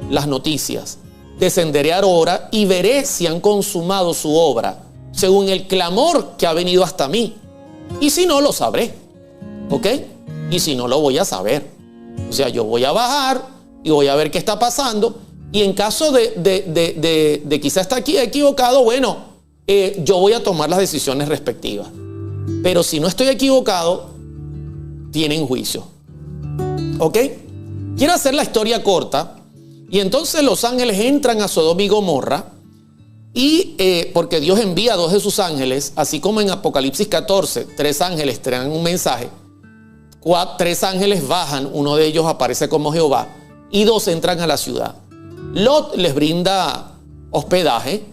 S4: las noticias. Descenderé ahora y veré si han consumado su obra según el clamor que ha venido hasta mí. Y si no, lo sabré. ¿Ok? Y si no, lo voy a saber. O sea, yo voy a bajar y voy a ver qué está pasando. Y en caso de quizá estar aquí equivocado, bueno, yo voy a tomar las decisiones respectivas. Pero si no estoy equivocado, tienen juicio. ¿Ok? Quiero hacer la historia corta. Y entonces los ángeles entran a Sodoma y Gomorra. Y porque Dios envía a 2 de sus ángeles, así como en Apocalipsis 14, 3 ángeles traen un mensaje. 3 ángeles bajan, uno de ellos aparece como Jehová, y 2 entran a la ciudad. Lot les brinda hospedaje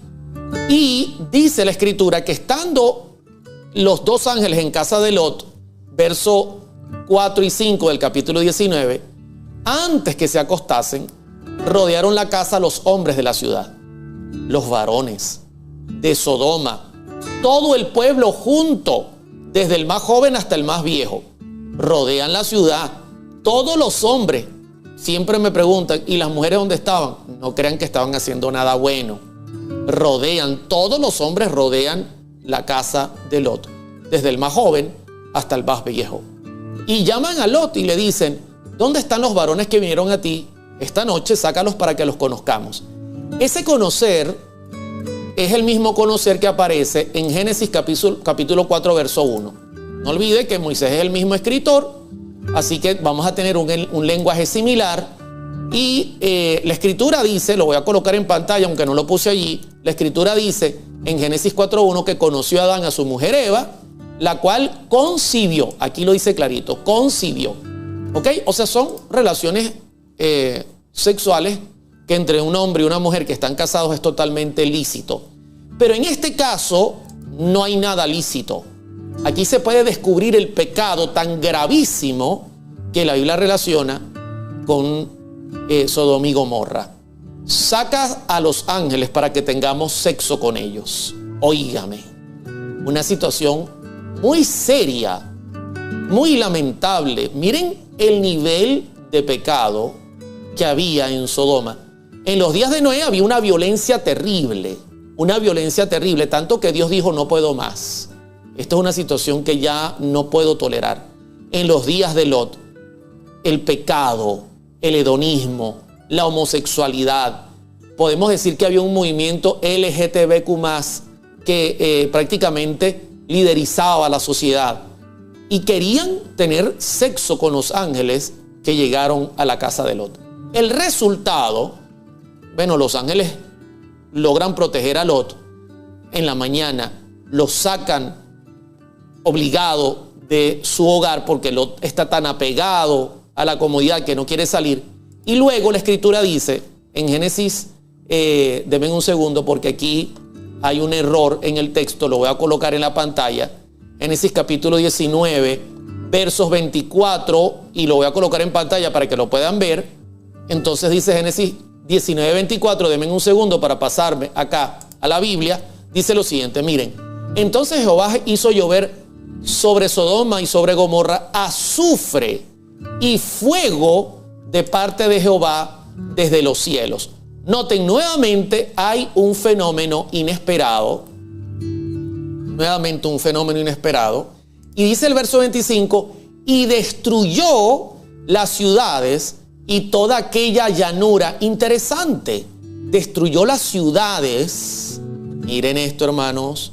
S4: y dice la Escritura que estando los 2 ángeles en casa de Lot, verso 4 y 5 del capítulo 19, antes que se acostasen, rodearon la casa los hombres de la ciudad, los varones de Sodoma, todo el pueblo junto, desde el más joven hasta el más viejo, rodean la ciudad, todos los hombres. Siempre me preguntan, ¿y las mujeres dónde estaban? No crean que estaban haciendo nada bueno. Rodean, todos los hombres rodean la casa de Lot, desde el más joven hasta el más viejo. Y llaman a Lot y le dicen: ¿dónde están los varones que vinieron a ti esta noche? Sácalos para que los conozcamos. Ese conocer es el mismo conocer que aparece en Génesis capítulo 4, verso 1. No olvide que Moisés es el mismo escritor, así que vamos a tener un lenguaje similar. Y la escritura dice, lo voy a colocar en pantalla aunque no lo puse allí, la escritura dice en Génesis 4.1 que conoció a Adán a su mujer Eva, la cual concibió, aquí lo dice clarito, concibió, ¿ok? O sea, son relaciones sexuales que entre un hombre y una mujer que están casados es totalmente lícito. Pero en este caso no hay nada lícito. Aquí se puede descubrir el pecado tan gravísimo que la Biblia relaciona con Sodoma y Gomorra. Saca a los ángeles para que tengamos sexo con ellos. Óigame, una situación muy seria, muy lamentable. Miren el nivel de pecado que había en Sodoma. En los días de Noé había una violencia terrible, tanto que Dios dijo: no puedo más. Esto es una situación que ya no puedo tolerar. En los días de Lot, el pecado, el hedonismo, la homosexualidad. Podemos decir que había un movimiento LGTBQ+, que prácticamente liderizaba la sociedad. Y querían tener sexo con los ángeles que llegaron a la casa de Lot. El resultado, bueno, los ángeles logran proteger a Lot. En la mañana lo sacan obligado de su hogar porque Lot está tan apegado a la comodidad que no quiere salir. Y luego la escritura dice en Génesis, denme un segundo porque aquí hay un error en el texto, lo voy a colocar en la pantalla. Génesis capítulo 19, versos 24, y lo voy a colocar en pantalla para que lo puedan ver. Entonces dice Génesis 19, 24, denme un segundo para pasarme acá a la Biblia. Dice lo siguiente, miren: entonces Jehová hizo llover sobre Sodoma y sobre Gomorra azufre y fuego de parte de Jehová desde los cielos. Noten, nuevamente hay un fenómeno inesperado. Nuevamente un fenómeno inesperado. Y dice el verso 25: y destruyó las ciudades y toda aquella llanura. Interesante. Destruyó las ciudades. Miren esto, hermanos.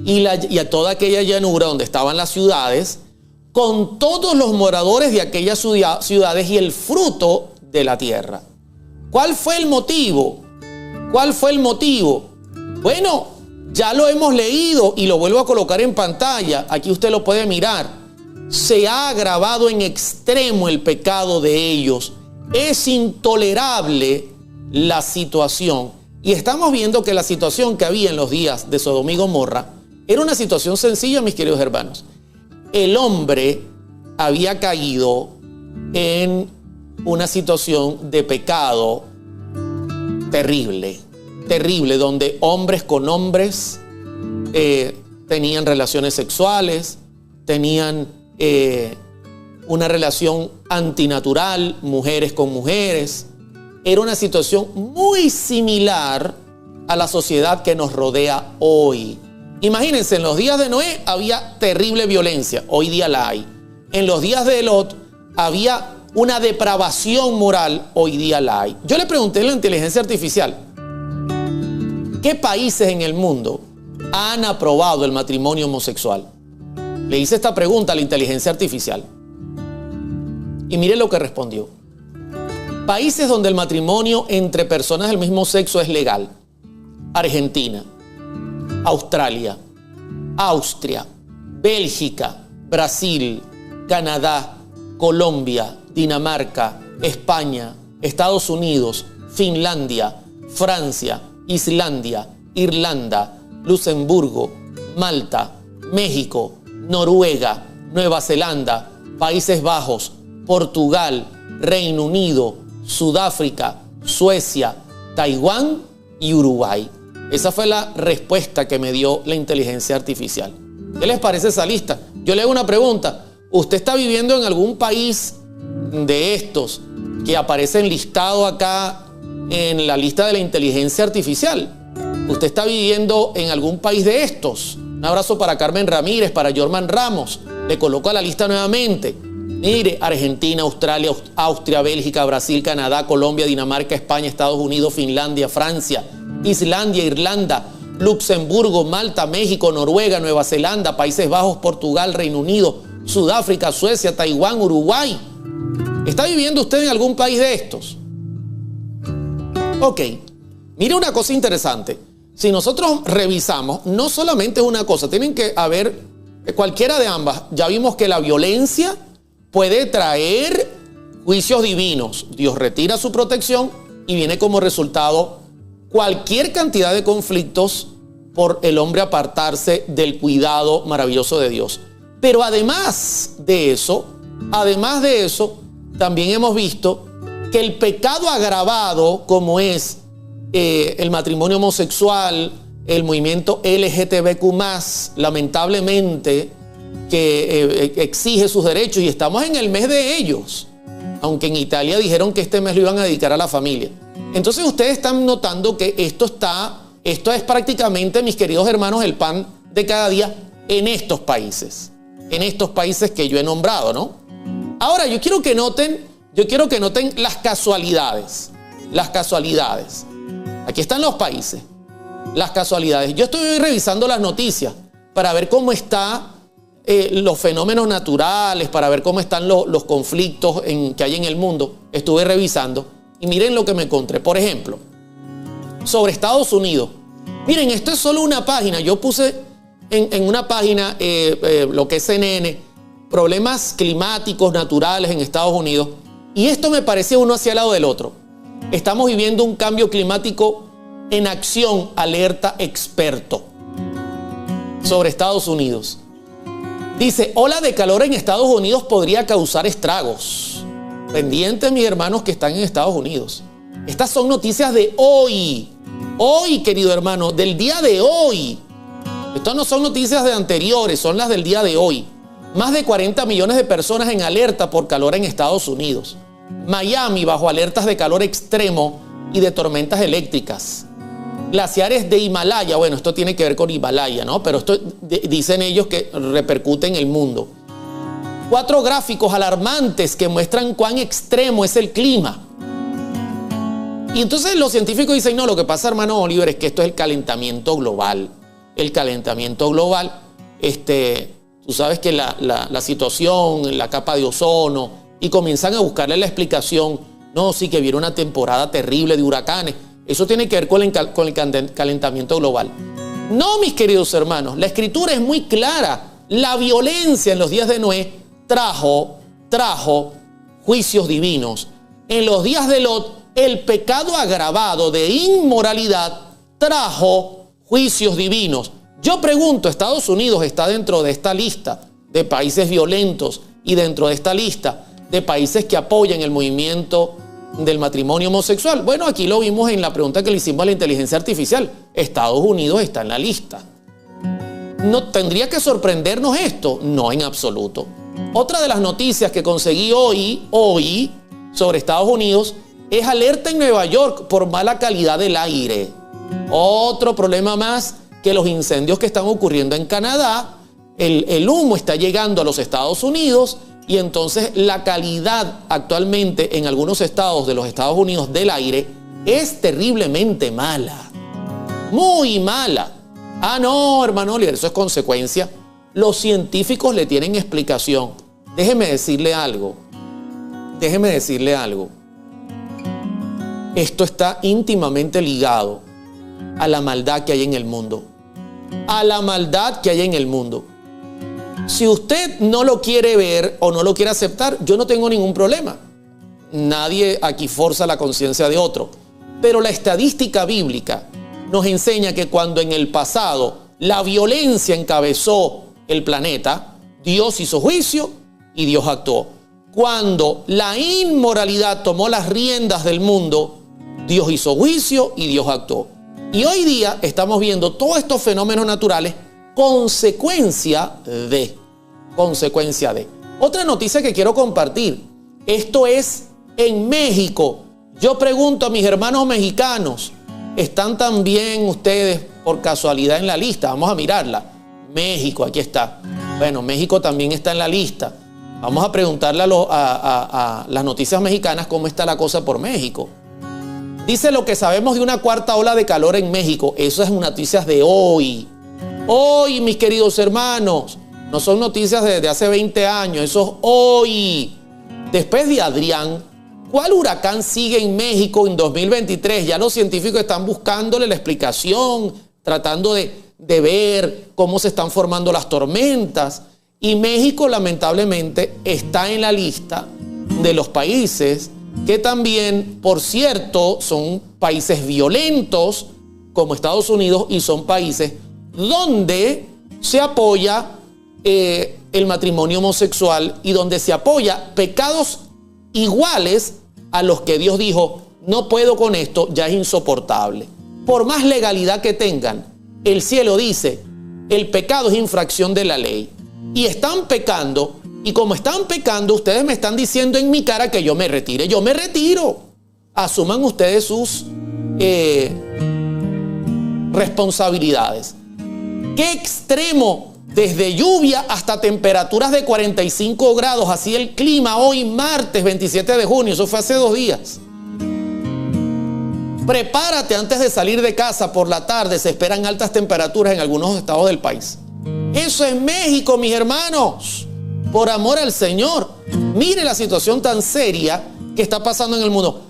S4: Y a toda aquella llanura donde estaban las ciudades, con todos los moradores de aquellas ciudades y el fruto de la tierra. ¿Cuál fue el motivo? ¿Cuál fue el motivo? Bueno, ya lo hemos leído y lo vuelvo a colocar en pantalla. Aquí usted lo puede mirar. Se ha agravado en extremo el pecado de ellos. Es intolerable la situación. Y estamos viendo que la situación que había en los días de Sodoma y Gomorra era una situación sencilla, mis queridos hermanos. El hombre había caído en una situación de pecado terrible, donde hombres con hombres tenían relaciones sexuales, tenían una relación antinatural, mujeres con mujeres. Era una situación muy similar a la sociedad que nos rodea hoy. Imagínense, en los días de Noé había terrible violencia, hoy día la hay. En los días de Lot había una depravación moral, hoy día la hay. Yo le pregunté a la inteligencia artificial, ¿qué países en el mundo han aprobado el matrimonio homosexual? Le hice esta pregunta a la inteligencia artificial. Y mire lo que respondió. Países donde el matrimonio entre personas del mismo sexo es legal: Argentina, Australia, Austria, Bélgica, Brasil, Canadá, Colombia, Dinamarca, España, Estados Unidos, Finlandia, Francia, Islandia, Irlanda, Luxemburgo, Malta, México, Noruega, Nueva Zelanda, Países Bajos, Portugal, Reino Unido, Sudáfrica, Suecia, Taiwán y Uruguay. Esa fue la respuesta que me dio la inteligencia artificial. ¿Qué les parece esa lista? Yo le hago una pregunta. ¿Usted está viviendo en algún país de estos que aparecen listados acá en la lista de la inteligencia artificial? ¿Usted está viviendo en algún país de estos? Un abrazo para Carmen Ramírez, para Jorman Ramos. Le coloco a la lista nuevamente. Mire, Argentina, Australia, Austria, Bélgica, Brasil, Canadá, Colombia, Dinamarca, España, Estados Unidos, Finlandia, Francia, Islandia, Irlanda, Luxemburgo, Malta, México, Noruega, Nueva Zelanda, Países Bajos, Portugal, Reino Unido, Sudáfrica, Suecia, Taiwán, Uruguay. ¿Está viviendo usted en algún país de estos? Ok, mire una cosa interesante. Si nosotros revisamos, no solamente es una cosa, tienen que haber cualquiera de ambas. Ya vimos que la violencia puede traer juicios divinos. Dios retira su protección y viene como resultado cualquier cantidad de conflictos por el hombre apartarse del cuidado maravilloso de Dios. Pero además de eso, también hemos visto que el pecado agravado, como es el matrimonio homosexual, el movimiento LGTBQ+, lamentablemente, que exige sus derechos, y estamos en el mes de ellos, aunque en Italia dijeron que este mes lo iban a dedicar a la familia. Entonces ustedes están notando que esto es prácticamente, mis queridos hermanos, el pan de cada día en estos países que yo he nombrado, ¿no? Ahora yo quiero que noten las casualidades. Aquí están los países, las casualidades. Yo estoy revisando las noticias para ver cómo están los fenómenos naturales, para ver cómo están los conflictos que hay en el mundo. Estuve revisando y miren lo que me encontré. Por ejemplo, sobre Estados Unidos. Miren, esto es solo una página. Yo puse en una página lo que es CNN, problemas climáticos naturales en Estados Unidos. Y esto me parecía uno hacia el lado del otro. Estamos viviendo un cambio climático en acción, alerta experto. Sobre Estados Unidos. Dice, ola de calor en Estados Unidos podría causar estragos. Pendientes, mis hermanos que están en Estados Unidos. Estas son noticias de hoy. Hoy, querido hermano, del día de hoy. Estas no son noticias de anteriores, son las del día de hoy. Más de 40 millones de personas en alerta por calor en Estados Unidos. Miami bajo alertas de calor extremo y de tormentas eléctricas. Glaciares de Himalaya, bueno, esto tiene que ver con Himalaya, ¿no? Pero esto dicen ellos que repercute en el mundo. 4 gráficos alarmantes que muestran cuán extremo es el clima. Y entonces los científicos dicen, no, lo que pasa, hermano Oliver, es que esto es el calentamiento global. El calentamiento global, tú sabes que la situación, la capa de ozono, y comienzan a buscarle la explicación. No, sí que viene una temporada terrible de huracanes. Eso tiene que ver con el calentamiento global. No, mis queridos hermanos, la escritura es muy clara. La violencia en los días de Noé trajo juicios divinos. En los días de Lot, el pecado agravado de inmoralidad trajo juicios divinos. Yo pregunto, ¿Estados Unidos está dentro de esta lista de países violentos y dentro de esta lista de países que apoyan el movimiento del matrimonio homosexual? Bueno, aquí lo vimos en la pregunta que le hicimos a la inteligencia artificial. Estados Unidos está en la lista. ¿No tendría que sorprendernos esto? No, en absoluto. Otra de las noticias que conseguí hoy sobre Estados Unidos es alerta en Nueva York por mala calidad del aire. Otro problema más, que los incendios que están ocurriendo en Canadá, el humo está llegando a los Estados Unidos y entonces la calidad actualmente en algunos estados de los Estados Unidos del aire es terriblemente mala. Muy mala. Ah, no, hermano Oliver, eso es consecuencia. Los científicos le tienen explicación. Déjeme decirle algo. Esto está íntimamente ligado a la maldad que hay en el mundo. Si usted no lo quiere ver o no lo quiere aceptar, yo no tengo ningún problema. Nadie aquí forza la conciencia de otro. Pero la estadística bíblica nos enseña que cuando en el pasado la violencia encabezó el planeta, Dios hizo juicio y Dios actuó. Cuando la inmoralidad tomó las riendas del mundo, Dios hizo juicio y Dios actuó. Y hoy día estamos viendo todos estos fenómenos naturales consecuencia de. Otra noticia que quiero compartir. Esto es en México. Yo pregunto a mis hermanos mexicanos, ¿están también ustedes por casualidad en la lista? Vamos a mirarla. México, aquí está. Bueno, México también está en la lista. Vamos a preguntarle a las noticias mexicanas cómo está la cosa por México. Dice lo que sabemos de una cuarta ola de calor en México. Eso es noticias de hoy. Hoy, mis queridos hermanos. No son noticias de hace 20 años. Eso es hoy. Después de Adrián, ¿cuál huracán sigue en México en 2023? Ya los científicos están buscándole la explicación, tratando de ver cómo se están formando las tormentas. Y México, lamentablemente, está en la lista de los países que también, por cierto, son países violentos como Estados Unidos y son países donde se apoya el matrimonio homosexual y donde se apoya pecados iguales a los que Dios dijo, no puedo con esto, ya es insoportable. Por más legalidad que tengan, el cielo dice, el pecado es infracción de la ley. Y están pecando. Y como están pecando, ustedes me están diciendo en mi cara que yo me retire. Yo me retiro. Asuman ustedes sus responsabilidades. ¿Qué extremo? Desde lluvia hasta temperaturas de 45 grados. Así el clima hoy, martes 27 de junio. Eso fue hace 2 días. Prepárate antes de salir de casa por la tarde. Se esperan altas temperaturas en algunos estados del país. Eso es México, mis hermanos. Por amor al Señor. Mire la situación tan seria que está pasando en el mundo.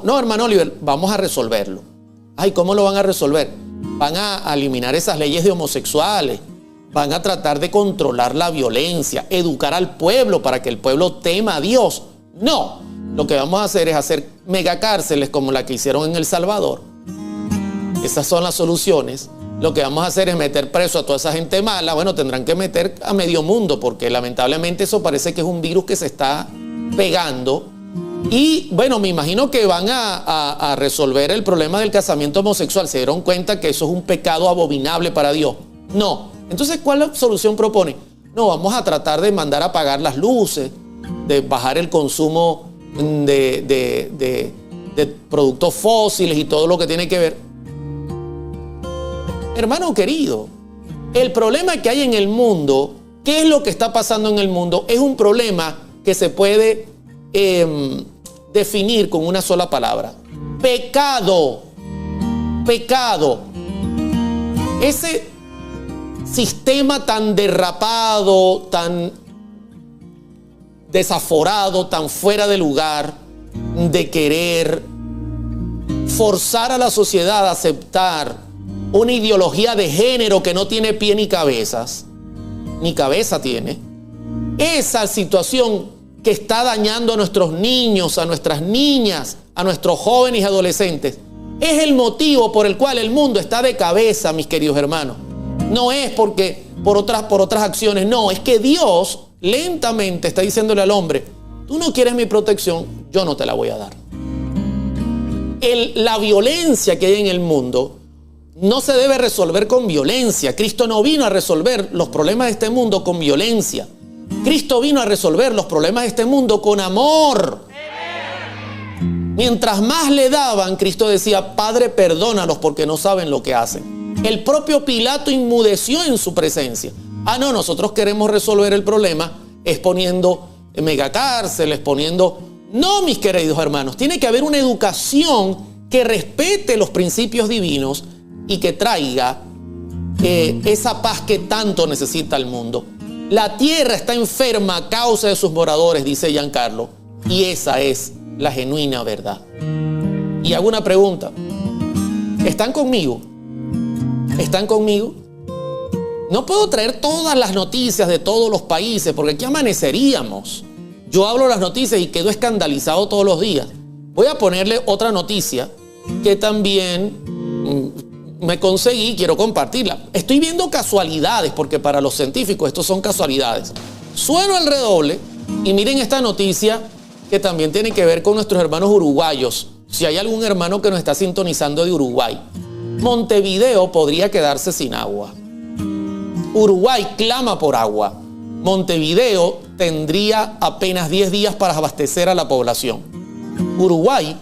S4: No, hermano Oliver, vamos a resolverlo. Ay, ¿cómo lo van a resolver? Van a eliminar esas leyes de homosexuales. Van a tratar de controlar la violencia, educar al pueblo para que el pueblo tema a Dios. No, lo que vamos a hacer es hacer megacárceles como la que hicieron en El Salvador. Esas son las soluciones. Lo que vamos a hacer es meter preso a toda esa gente mala. Bueno, tendrán que meter a medio mundo porque lamentablemente eso parece que es un virus que se está pegando. Y bueno, me imagino que van a resolver el problema del casamiento homosexual. Se dieron cuenta que eso es un pecado abominable para Dios. No. Entonces, ¿cuál solución propone? No, vamos a tratar de mandar a apagar las luces, de bajar el consumo de productos fósiles y todo lo que tiene que ver. Hermano querido, el problema que hay en el mundo, ¿qué es lo que está pasando en el mundo? Es un problema que se puede definir con una sola palabra. Pecado. Pecado. Ese sistema tan derrapado, tan desaforado, tan fuera de lugar, de querer forzar a la sociedad a aceptar una ideología de género que no tiene pie ni cabezas, ni cabeza tiene. Esa situación que está dañando a nuestros niños, a nuestras niñas, a nuestros jóvenes y adolescentes, es el motivo por el cual el mundo está de cabeza, mis queridos hermanos. No es porque por otras acciones, no, es que Dios lentamente está diciéndole al hombre, tú no quieres mi protección, yo no te la voy a dar. La violencia que hay en el mundo no se debe resolver con violencia. Cristo no vino a resolver los problemas de este mundo con violencia. Cristo vino a resolver los problemas de este mundo con amor. Mientras más le daban, Cristo decía, Padre, perdónalos porque no saben lo que hacen. El propio Pilato inmudeció en su presencia. No, nosotros queremos resolver el problema exponiendo megacárceles, poniendo... No, mis queridos hermanos, tiene que haber una educación que respete los principios divinos y que traiga esa paz que tanto necesita el mundo. La tierra está enferma a causa de sus moradores, dice Giancarlo, y esa es la genuina verdad. Y hago una pregunta. ¿Están conmigo? ¿Están conmigo? No puedo traer todas las noticias de todos los países porque aquí amaneceríamos. Yo hablo las noticias y quedo escandalizado todos los días. Voy a ponerle otra noticia que también me conseguí, quiero compartirla. Estoy viendo casualidades, porque para los científicos estos son casualidades. Sueno el redoble y miren esta noticia que también tiene que ver con nuestros hermanos uruguayos. Si hay algún hermano que nos está sintonizando de Uruguay, Montevideo podría quedarse sin agua. Uruguay clama por agua. Montevideo tendría apenas 10 días para abastecer a la población. Uruguay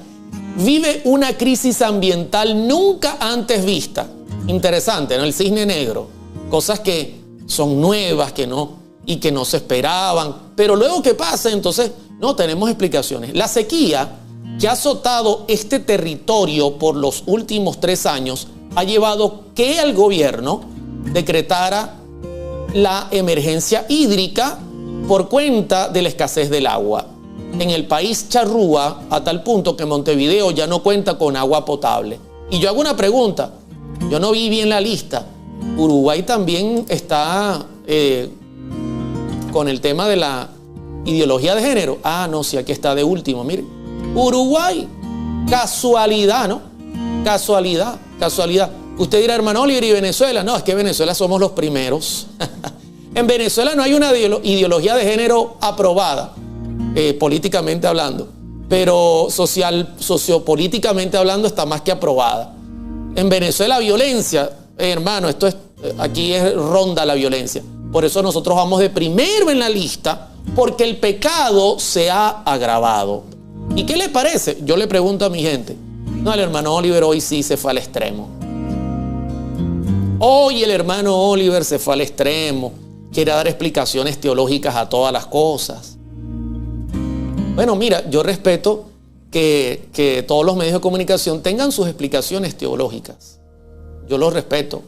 S4: vive una crisis ambiental nunca antes vista. Interesante, ¿no? El cisne negro. Cosas que son nuevas, que no se esperaban. Pero luego, ¿qué pasa? Entonces, no tenemos explicaciones. La sequía que ha azotado este territorio por los últimos 3 años ha llevado que el gobierno decretara la emergencia hídrica por cuenta de la escasez del agua. En el país charrúa, a tal punto que Montevideo ya no cuenta con agua potable. Y yo hago una pregunta, yo no vi bien la lista. Uruguay también está con el tema de la ideología de género. Ah, no, sí, aquí está de último, mire. Uruguay, casualidad, ¿no? Casualidad. Usted dirá, hermano Oliver, ¿y Venezuela? No, es que Venezuela somos los primeros. En Venezuela no hay una ideología de género aprobada, políticamente hablando, pero sociopolíticamente hablando está más que aprobada. En Venezuela violencia, hermano, aquí ronda la violencia. Por eso nosotros vamos de primero en la lista, porque el pecado se ha agravado. ¿Y qué le parece? Yo le pregunto a mi gente. No, el hermano Oliver hoy sí se fue al extremo. Hoy el hermano Oliver se fue al extremo. Quiere dar explicaciones teológicas a todas las cosas. Bueno, mira, yo respeto que todos los medios de comunicación tengan sus explicaciones teológicas. Yo los respeto.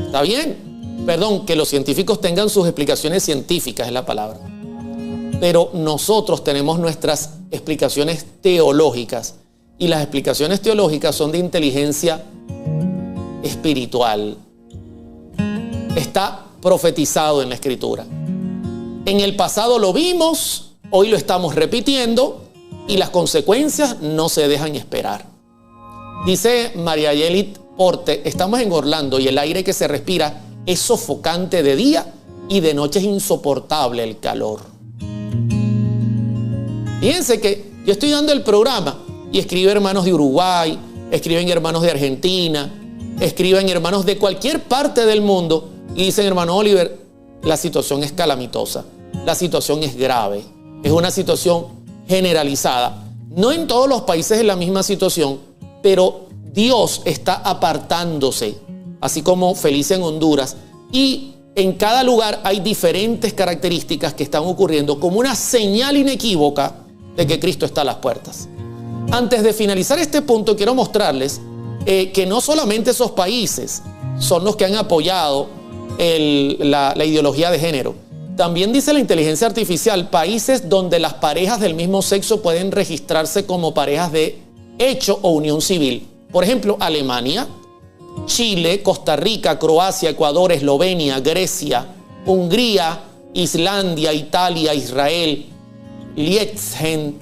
S4: ¿Está bien? Perdón, que los científicos tengan sus explicaciones científicas, es la palabra. Pero nosotros tenemos nuestras explicaciones teológicas. Y las explicaciones teológicas son de inteligencia espiritual. Está profetizado en la Escritura. En el pasado lo vimos, hoy lo estamos repitiendo y las consecuencias no se dejan esperar. Dice María Yelit Porte, estamos en Orlando y el aire que se respira es sofocante de día y de noche es insoportable el calor. Fíjense que yo estoy dando el programa y escriben hermanos de Uruguay, escriben hermanos de Argentina, escriben hermanos de cualquier parte del mundo y dicen, hermano Oliver, la situación es calamitosa, la situación es grave, es una situación generalizada. No en todos los países es la misma situación, pero Dios está apartándose, así como Felicia en Honduras, y en cada lugar hay diferentes características que están ocurriendo como una señal inequívoca de que Cristo está a las puertas. Antes de finalizar este punto, quiero mostrarles que no solamente esos países son los que han apoyado la ideología de género. También dice la inteligencia artificial, países donde las parejas del mismo sexo pueden registrarse como parejas de hecho o unión civil. Por ejemplo, Alemania, Chile, Costa Rica, Croacia, Ecuador, Eslovenia, Grecia, Hungría, Islandia, Italia, Israel, Liechtenstein,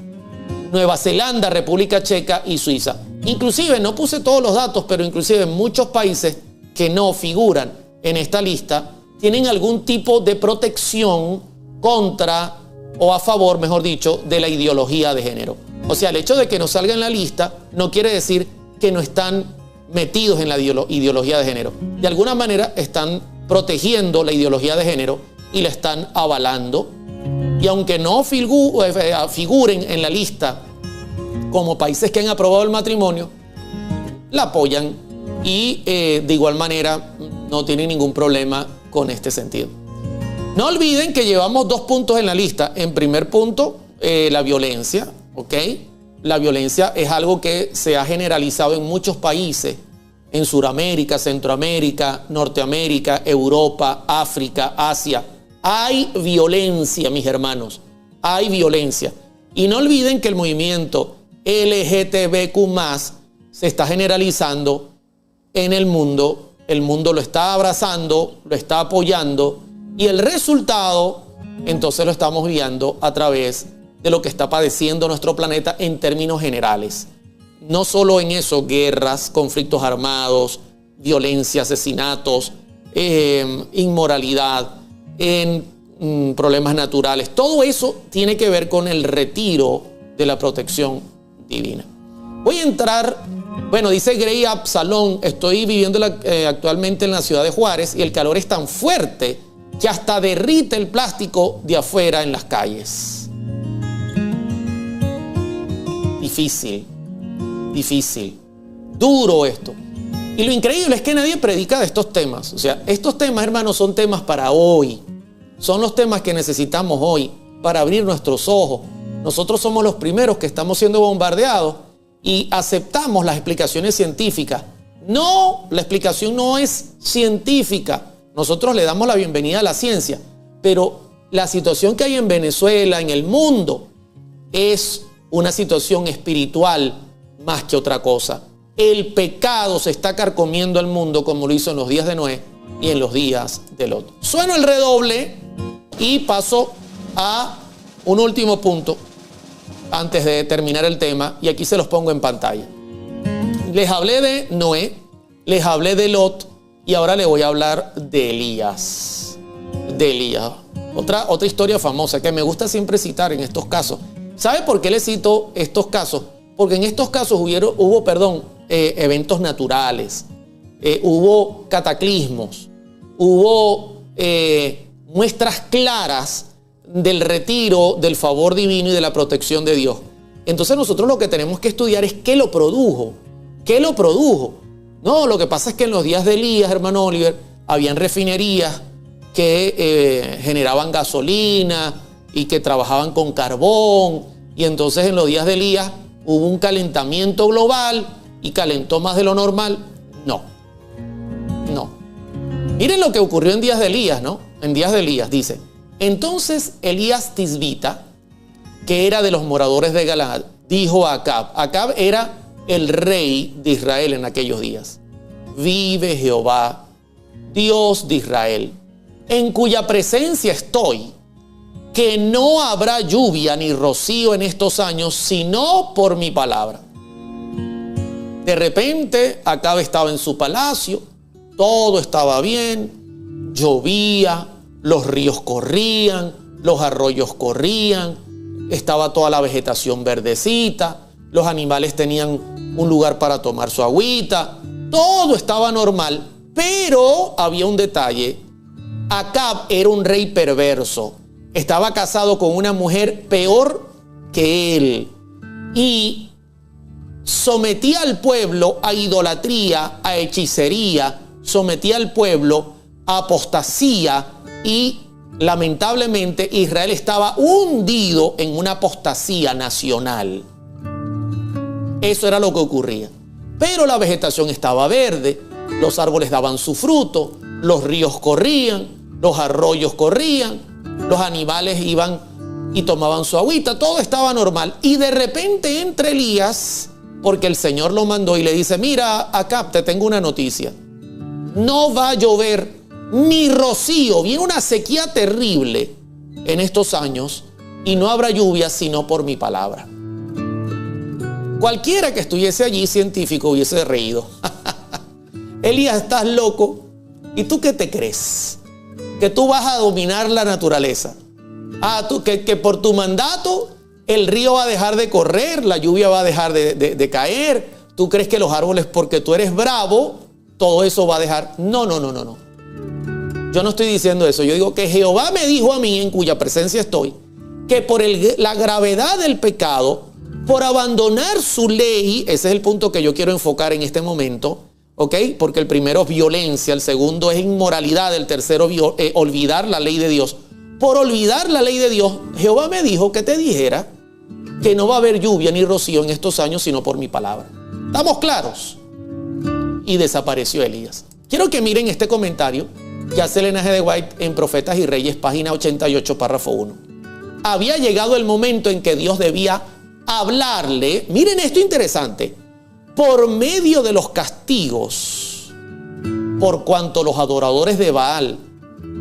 S4: Nueva Zelanda, República Checa y Suiza. Inclusive, no puse todos los datos, pero inclusive muchos países que no figuran en esta lista tienen algún tipo de protección contra o a favor, mejor dicho, de la ideología de género. O sea, el hecho de que no salga en la lista no quiere decir que no están metidos en la ideología de género. De alguna manera están protegiendo la ideología de género y la están avalando. Y aunque no figuren en la lista como países que han aprobado el matrimonio, la apoyan y de igual manera no tienen ningún problema con este sentido. No olviden que llevamos 2 puntos en la lista. En primer punto, la violencia, ¿ok? La violencia es algo que se ha generalizado en muchos países, en Sudamérica, Centroamérica, Norteamérica, Europa, África, Asia. Hay violencia, mis hermanos, hay violencia. Y no olviden que el movimiento LGTBQ+ se está generalizando en el mundo lo está abrazando, lo está apoyando y el resultado entonces lo estamos viendo a través de lo que está padeciendo nuestro planeta en términos generales. No solo en eso, guerras, conflictos armados, violencia, asesinatos, inmoralidad, problemas naturales. Todo eso tiene que ver con el retiro de la protección divina. Voy a entrar, bueno, dice Grey Absalón, estoy viviendo actualmente en la ciudad de Juárez y el calor es tan fuerte que hasta derrite el plástico de afuera en las calles. Difícil, duro esto. Y lo increíble es que nadie predica de estos temas. O sea, estos temas, hermanos, son temas para hoy. Son los temas que necesitamos hoy para abrir nuestros ojos, nosotros somos los primeros que estamos siendo bombardeados y aceptamos las explicaciones científicas. No, la explicación no es científica. Nosotros le damos la bienvenida a la ciencia, pero la situación que hay en Venezuela, en el mundo, es una situación espiritual más que otra cosa. El pecado se está carcomiendo el mundo como lo hizo en los días de Noé y en los días de Lot. Sueno el redoble y paso a un último punto antes de terminar el tema, y aquí se los pongo en pantalla. Les hablé de Noé, les hablé de Lot y ahora les voy a hablar de Elías. De Elías. Otra historia famosa que me gusta siempre citar en estos casos. ¿Sabe por qué le cito estos casos? Porque en estos casos hubo eventos naturales, hubo cataclismos, hubo muestras claras del retiro, del favor divino y de la protección de Dios. Entonces nosotros lo que tenemos que estudiar es qué lo produjo. ¿Qué lo produjo? No, lo que pasa es que en los días de Elías, hermano Oliver, habían refinerías que generaban gasolina y que trabajaban con carbón. Y entonces en los días de Elías hubo un calentamiento global y calentó más de lo normal. No. Miren lo que ocurrió en días de Elías, ¿no? En días de Elías dice: entonces Elías Tisbita, que era de los moradores de Galaad, dijo a Acab. Acab era el rey de Israel en aquellos días: vive Jehová, Dios de Israel, en cuya presencia estoy, que no habrá lluvia ni rocío en estos años, sino por mi palabra. De repente, Acab estaba en su palacio, todo estaba bien, llovía, los ríos corrían, los arroyos corrían, estaba toda la vegetación verdecita, los animales tenían un lugar para tomar su agüita, todo estaba normal, pero había un detalle. Acab era un rey perverso, estaba casado con una mujer peor que él y sometía al pueblo a idolatría, a hechicería, sometía al pueblo a apostasía y lamentablemente Israel estaba hundido en una apostasía nacional. Eso era lo que ocurría. Pero la vegetación estaba verde, los árboles daban su fruto, los ríos corrían, los arroyos corrían, los animales iban y tomaban su agüita, todo estaba normal. Y de repente entra Elías, porque el Señor lo mandó y le dice: mira, Acab, te tengo una noticia. No va a llover ni rocío, viene una sequía terrible en estos años y no habrá lluvia sino por mi palabra. Cualquiera que estuviese allí, científico, hubiese reído. Elías, estás loco. ¿Y tú qué te crees? Que tú vas a dominar la naturaleza. Tú que por tu mandato el río va a dejar de correr, la lluvia va a dejar de caer. ¿Tú crees que los árboles, porque tú eres bravo, todo eso va a dejar? No. Yo no estoy diciendo eso. Yo digo que Jehová me dijo a mí, en cuya presencia estoy, que por la gravedad del pecado, por abandonar su ley, ese es el punto que yo quiero enfocar en este momento, ¿ok? Porque el primero es violencia, el segundo es inmoralidad, el tercero olvidar la ley de Dios. Por olvidar la ley de Dios, Jehová me dijo que te dijera que no va a haber lluvia ni rocío en estos años, sino por mi palabra. ¿Estamos claros? Y desapareció Elías. Quiero que miren este comentario que hace Ellen G. White en Profetas y Reyes, página 88, párrafo 1. Había llegado el momento en que Dios debía hablarle, miren esto interesante, por medio de los castigos, por cuanto los adoradores de Baal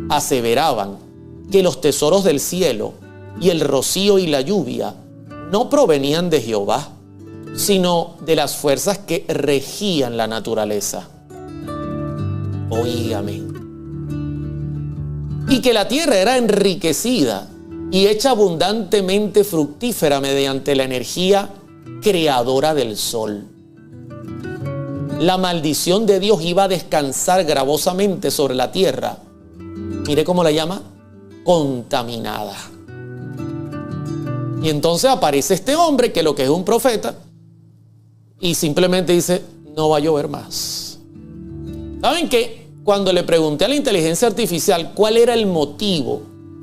S4: aseveraban que los tesoros del cielo y el rocío y la lluvia no provenían de Jehová, sino de las fuerzas que regían la naturaleza. Oígame. Y que la tierra era enriquecida y hecha abundantemente fructífera mediante la energía creadora del sol. La maldición de Dios iba a descansar gravosamente sobre la tierra. Mire cómo la llama: contaminada. Y entonces aparece este hombre, que lo que es un profeta, y simplemente dice: no va a llover más. ¿Saben qué? Cuando le pregunté a la inteligencia artificial cuál era el motivo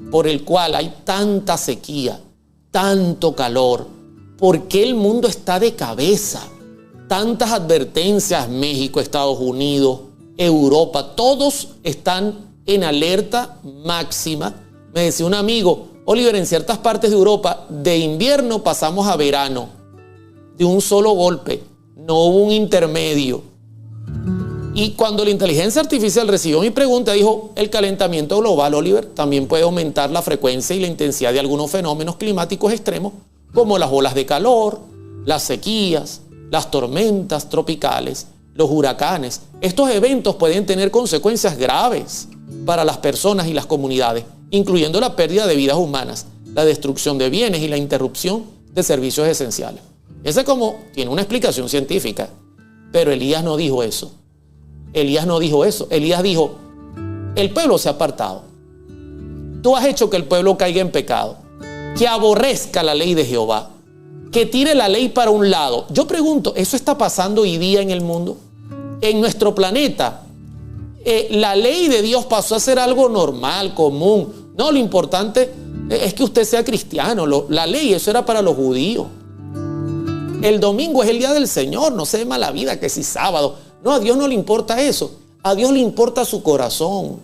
S4: por el cual hay tanta sequía, tanto calor? ¿Por qué el mundo está de cabeza? Tantas advertencias, México, Estados Unidos, Europa, todos están en alerta máxima. Me decía un amigo, Oliver, en ciertas partes de Europa, de invierno pasamos a verano, de un solo golpe, no hubo un intermedio. Y cuando la inteligencia artificial recibió mi pregunta, dijo, el calentamiento global, Oliver, también puede aumentar la frecuencia y la intensidad de algunos fenómenos climáticos extremos, como las olas de calor, las sequías, las tormentas tropicales, los huracanes. Estos eventos pueden tener consecuencias graves para las personas y las comunidades, incluyendo la pérdida de vidas humanas, la destrucción de bienes y la interrupción de servicios esenciales. Ese como tiene una explicación científica, pero Elías no dijo eso. Elías no dijo eso. Elías dijo, el pueblo se ha apartado. Tú has hecho que el pueblo caiga en pecado, que aborrezca la ley de Jehová, que tire la ley para un lado. Yo pregunto, ¿eso está pasando hoy día en el mundo? En nuestro planeta, la ley de Dios pasó a ser algo normal, común. No, lo importante es que usted sea cristiano. La ley, eso era para los judíos. El domingo es el día del Señor, no se dé mala vida que si sábado. No, a Dios no le importa eso. A Dios le importa su corazón.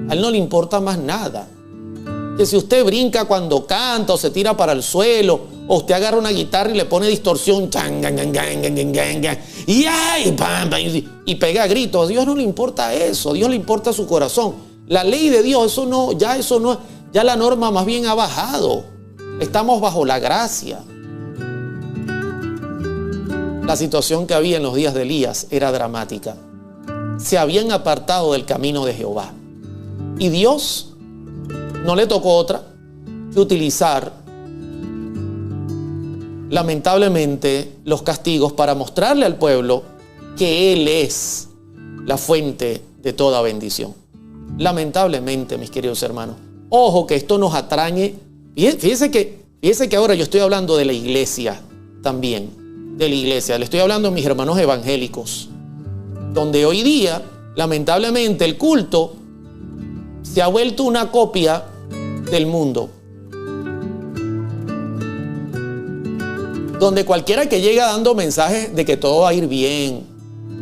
S4: A Él no le importa más nada. Que si usted brinca cuando canta o se tira para el suelo, o usted agarra una guitarra y le pone distorsión y pega gritos, a Dios no le importa eso. A Dios le importa su corazón. La ley de Dios, eso no, ya la norma más bien ha bajado. Estamos bajo la gracia. La situación que había en los días de Elías era dramática. Se habían apartado del camino de Jehová. Y Dios no le tocó otra que utilizar, lamentablemente, los castigos para mostrarle al pueblo que Él es la fuente de toda bendición. Lamentablemente, mis queridos hermanos. Ojo que esto nos atrañe. Fíjese que ahora yo estoy hablando de la iglesia también. De la iglesia, le estoy hablando a mis hermanos evangélicos, donde hoy día, lamentablemente, el culto se ha vuelto una copia del mundo, donde cualquiera que llega dando mensajes de que todo va a ir bien,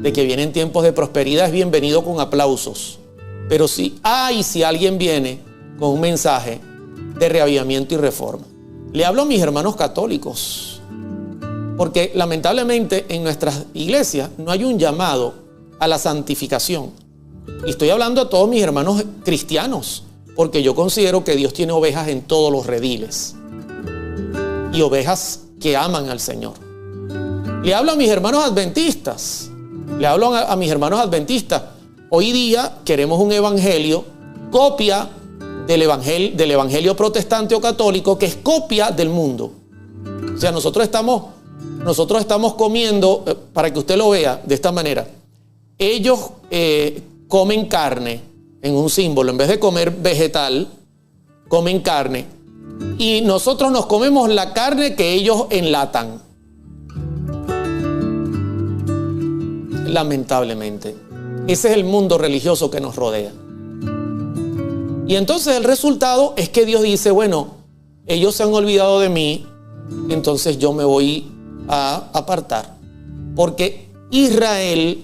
S4: de que vienen tiempos de prosperidad, es bienvenido con aplausos. Pero si alguien viene con un mensaje de reavivamiento y reforma, le hablo a mis hermanos católicos. Porque lamentablemente en nuestras iglesias no hay un llamado a la santificación. Y estoy hablando a todos mis hermanos cristianos, porque yo considero que Dios tiene ovejas en todos los rediles. Y ovejas que aman al Señor. Le hablo a mis hermanos adventistas. Le hablo a mis hermanos adventistas. Hoy día queremos un evangelio, copia del evangelio protestante o católico, que es copia del mundo. O sea, nosotros estamos comiendo, para que usted lo vea de esta manera, ellos comen carne en un símbolo, en vez de comer vegetal, comen carne, y nosotros nos comemos la carne que ellos enlatan. Lamentablemente, ese es el mundo religioso que nos rodea. Y entonces el resultado es que Dios dice, bueno, ellos se han olvidado de mí, entonces yo me voy a apartar, porque Israel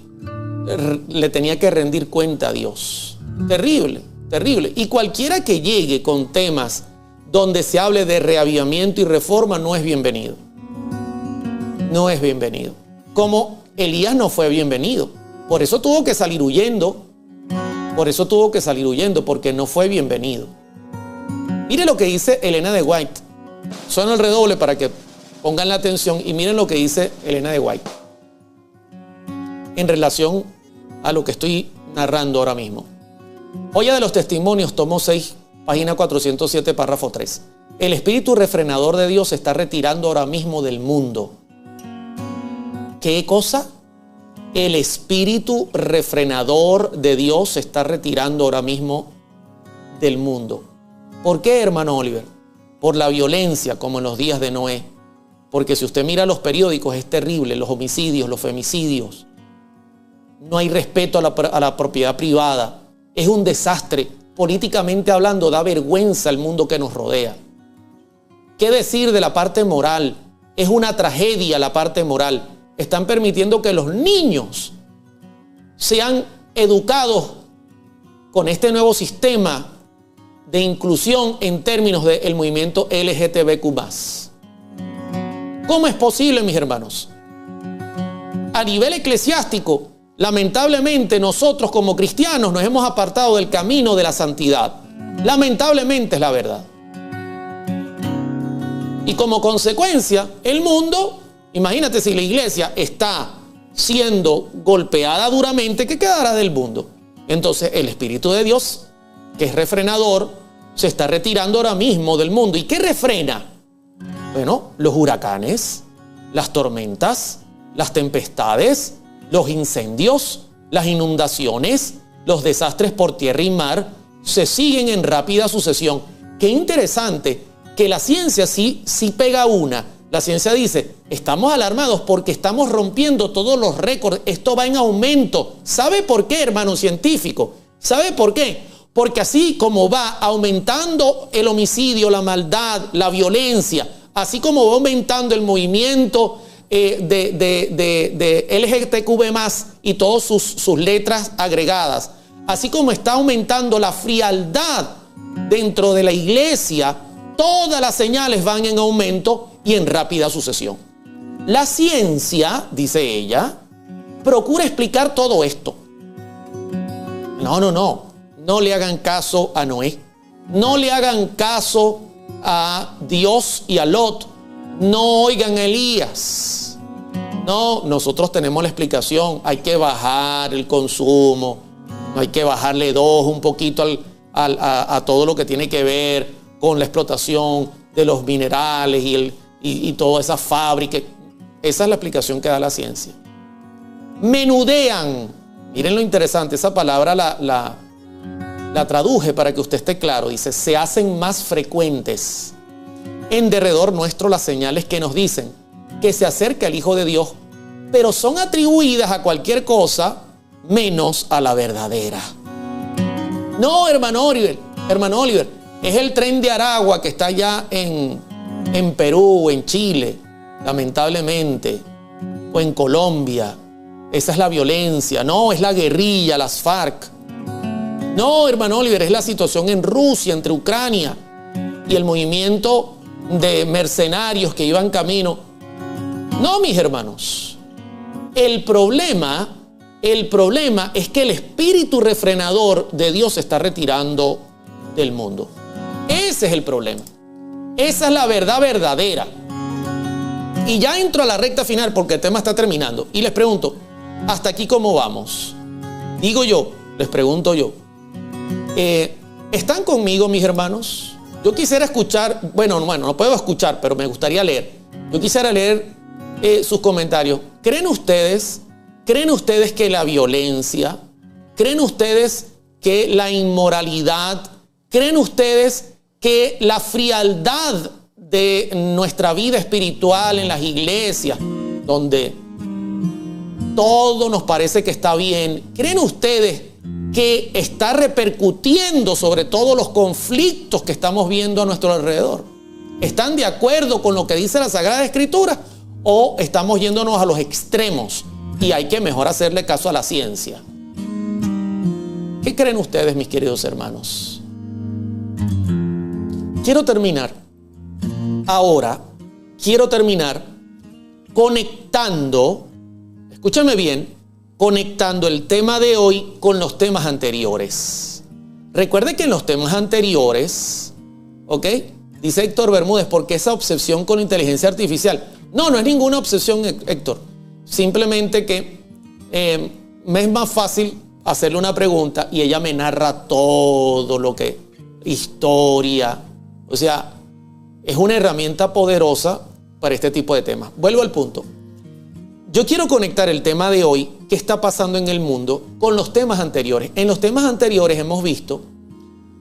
S4: le tenía que rendir cuenta a Dios. Terrible, terrible. Y cualquiera que llegue con temas donde se hable de reavivamiento y reforma no es bienvenido. No es bienvenido. Como Elías no fue bienvenido. Por eso tuvo que salir huyendo. Porque no fue bienvenido. Mire lo que dice Elena de White. Suena el redoble para que pongan la atención y miren lo que dice Elena de White en relación a lo que estoy narrando ahora mismo. Joya de los Testimonios, tomo 6, página 407, párrafo 3. El espíritu refrenador de Dios se está retirando ahora mismo del mundo. ¿Qué cosa? El espíritu refrenador de Dios se está retirando ahora mismo del mundo. ¿Por qué, hermano Oliver? Por la violencia, como en los días de Noé. Porque si usted mira los periódicos, es terrible, los homicidios, los femicidios. No hay respeto a la propiedad privada. Es un desastre. Políticamente hablando, da vergüenza al mundo que nos rodea. ¿Qué decir de la parte moral? Es una tragedia la parte moral. Están permitiendo que los niños sean educados con este nuevo sistema de inclusión en términos del movimiento LGTBQ+. ¿Cómo es posible, mis hermanos? A nivel eclesiástico, lamentablemente nosotros como cristianos nos hemos apartado del camino de la santidad. Lamentablemente es la verdad. Y como consecuencia, el mundo, imagínate si la iglesia está siendo golpeada duramente, ¿qué quedará del mundo? Entonces el Espíritu de Dios, que es refrenador, se está retirando ahora mismo del mundo. ¿Y qué refrena? Bueno, los huracanes, las tormentas, las tempestades, los incendios, las inundaciones, los desastres por tierra y mar, se siguen en rápida sucesión. Qué interesante que la ciencia sí pega una. La ciencia dice, estamos alarmados porque estamos rompiendo todos los récords. Esto va en aumento. ¿Sabe por qué, hermano científico? ¿Sabe por qué? Porque así como va aumentando el homicidio, la maldad, la violencia, así como va aumentando el movimiento de LGTB+, y todas sus letras agregadas, así como está aumentando la frialdad dentro de la iglesia, todas las señales van en aumento y en rápida sucesión. La ciencia, dice ella, procura explicar todo esto. No le hagan caso a Noé. No le hagan caso a Dios y a Lot. No oigan a Elías. No, nosotros tenemos la explicación. Hay que bajar el consumo. Hay que bajarle un poquito a todo lo que tiene que ver con la explotación de los minerales y toda esa fábrica. Esa es la explicación que da la ciencia. Menudean. Miren lo interesante, esa palabra la traduje para que usted esté claro. Dice, se hacen más frecuentes en derredor nuestro las señales que nos dicen que se acerca el Hijo de Dios, pero son atribuidas a cualquier cosa menos a la verdadera. No, hermano Oliver, es el tren de Aragua que está allá en Perú, en Chile, lamentablemente, o en Colombia. Esa es la violencia. No, es la guerrilla, las FARC. No, hermano Oliver, es la situación en Rusia, entre Ucrania y el movimiento de mercenarios que iban camino. No, mis hermanos. El problema es que el espíritu refrenador de Dios se está retirando del mundo. Ese es el problema. Esa es la verdad verdadera. Y ya entro a la recta final porque el tema está terminando. Y les pregunto, ¿hasta aquí cómo vamos? Les pregunto yo. ¿Están conmigo, mis hermanos? Yo quisiera escuchar, no puedo escuchar, pero me gustaría leer. Yo quisiera leer sus comentarios. ¿Creen ustedes que la violencia, creen ustedes que la inmoralidad, creen ustedes que la frialdad de nuestra vida espiritual en las iglesias, donde todo nos parece que está bien, creen ustedes que está repercutiendo sobre todos los conflictos que estamos viendo a nuestro alrededor? ¿Están de acuerdo con lo que dice la Sagrada Escritura o estamos yéndonos a los extremos y hay que mejor hacerle caso a la ciencia? ¿Qué creen ustedes, mis queridos hermanos? Quiero terminar conectando, escúchame bien, conectando el tema de hoy con los temas anteriores. Recuerde que en los temas anteriores, ¿ok? Dice Héctor Bermúdez, ¿por qué esa obsesión con la inteligencia artificial? No es ninguna obsesión, Héctor. Simplemente que me es más fácil hacerle una pregunta y ella me narra todo lo que... historia. O sea, es una herramienta poderosa para este tipo de temas. Vuelvo al punto. Yo quiero conectar el tema de hoy, qué está pasando en el mundo, con los temas anteriores. En los temas anteriores hemos visto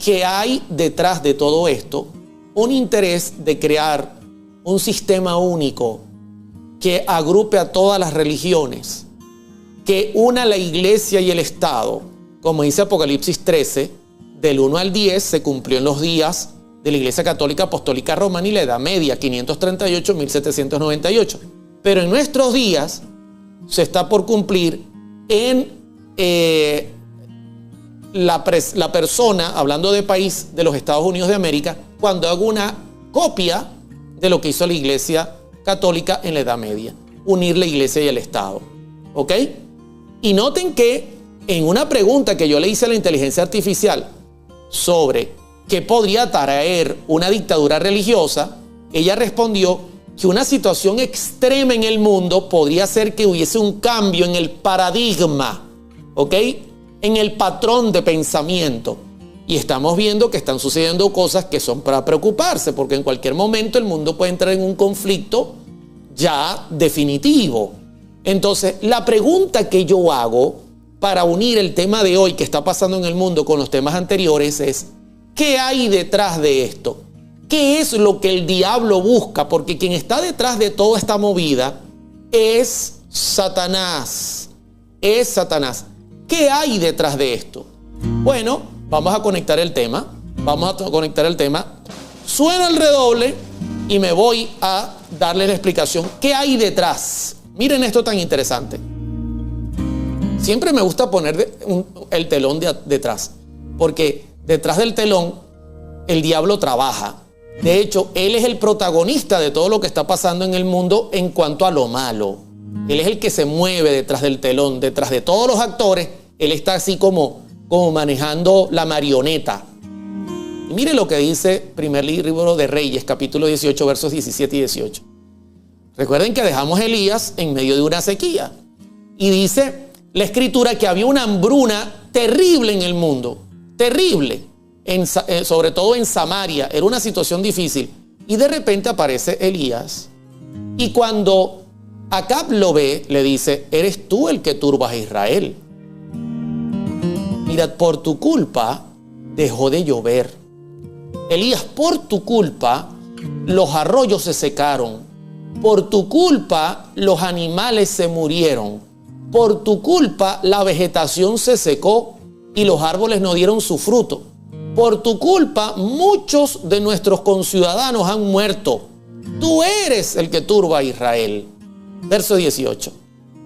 S4: que hay detrás de todo esto un interés de crear un sistema único que agrupe a todas las religiones, que una la iglesia y el Estado. Como dice Apocalipsis 13, del 1 al 10 se cumplió en los días de la Iglesia Católica Apostólica Romana y la Edad Media, 538-1798. Pero en nuestros días se está por cumplir en la persona, hablando de país de los Estados Unidos de América, cuando hago una copia de lo que hizo la Iglesia Católica en la Edad Media, unir la Iglesia y el Estado. ¿Ok? Y noten que en una pregunta que yo le hice a la inteligencia artificial sobre qué podría traer una dictadura religiosa, ella respondió que una situación extrema en el mundo podría ser que hubiese un cambio en el paradigma, ¿ok? En el patrón de pensamiento. Y estamos viendo que están sucediendo cosas que son para preocuparse, porque en cualquier momento el mundo puede entrar en un conflicto ya definitivo. Entonces, la pregunta que yo hago para unir el tema de hoy que está pasando en el mundo con los temas anteriores es: ¿qué hay detrás de esto? ¿Qué es lo que el diablo busca? Porque quien está detrás de toda esta movida es Satanás. Es Satanás. ¿Qué hay detrás de esto? Bueno, vamos a conectar el tema. Sueno el redoble y me voy a darle la explicación. ¿Qué hay detrás? Miren esto tan interesante. Siempre me gusta poner el telón detrás, porque detrás del telón el diablo trabaja. De hecho, él es el protagonista de todo lo que está pasando en el mundo en cuanto a lo malo. Él es el que se mueve detrás del telón, detrás de todos los actores. Él está así como manejando la marioneta. Y mire lo que dice primer libro de Reyes, capítulo 18, versos 17 y 18. Recuerden que dejamos a Elías en medio de una sequía. Y dice la escritura que había una hambruna terrible en el mundo. Terrible. Sobre todo en Samaria. Era una situación difícil. Y de repente aparece Elías. Y cuando Acab lo ve, le dice: eres tú el que turbas a Israel. Mirad, por tu culpa dejó de llover. Elías, por tu culpa los arroyos se secaron. Por tu culpa los animales se murieron. Por tu culpa la vegetación se secó y los árboles no dieron su fruto. Por tu culpa muchos de nuestros conciudadanos han muerto. Tú eres el que turba a Israel. Verso 18.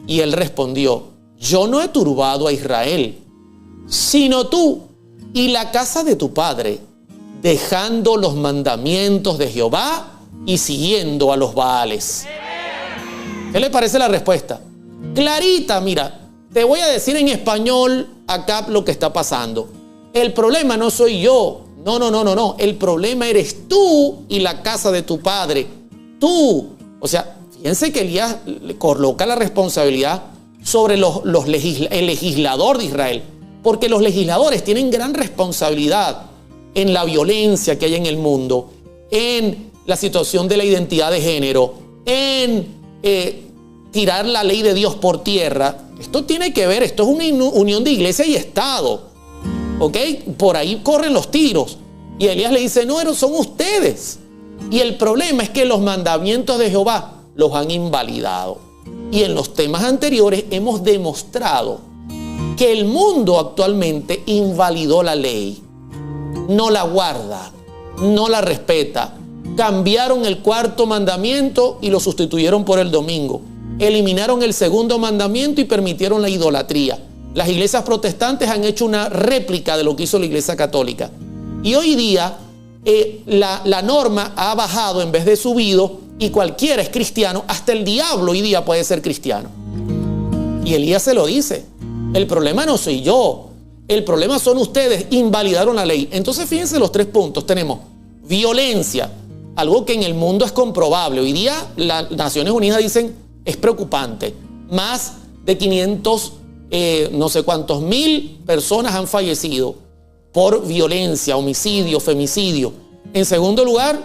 S4: Y él respondió: yo no he turbado a Israel, sino tú y la casa de tu padre, dejando los mandamientos de Jehová y siguiendo a los Baales. ¿Qué le parece la respuesta? Clarita, mira, te voy a decir en español acá lo que está pasando. El problema no soy yo. No. El problema eres tú y la casa de tu padre. Tú. O sea, fíjense que Elías le coloca la responsabilidad sobre el legislador de Israel. Porque los legisladores tienen gran responsabilidad en la violencia que hay en el mundo, en la situación de la identidad de género, en tirar la ley de Dios por tierra. Esto tiene que ver, esto es una unión de iglesia y Estado. ¿Ok? Por ahí corren los tiros. Y Elías le dice: no, son ustedes. Y el problema es que los mandamientos de Jehová los han invalidado. Y en los temas anteriores hemos demostrado que el mundo actualmente invalidó la ley. No la guarda, no la respeta. Cambiaron el cuarto mandamiento y lo sustituyeron por el domingo. Eliminaron el segundo mandamiento y permitieron la idolatría. Las iglesias protestantes han hecho una réplica de lo que hizo la iglesia católica. Y hoy día la norma ha bajado en vez de subido y cualquiera es cristiano. Hasta el diablo hoy día puede ser cristiano. Y Elías se lo dice: el problema no soy yo, el problema son ustedes, invalidaron la ley. Entonces fíjense los 3 puntos. Tenemos violencia, algo que en el mundo es comprobable. Hoy día las Naciones Unidas dicen es preocupante. Más de 500 no sé cuántos mil personas han fallecido por violencia, homicidio, femicidio. En segundo lugar,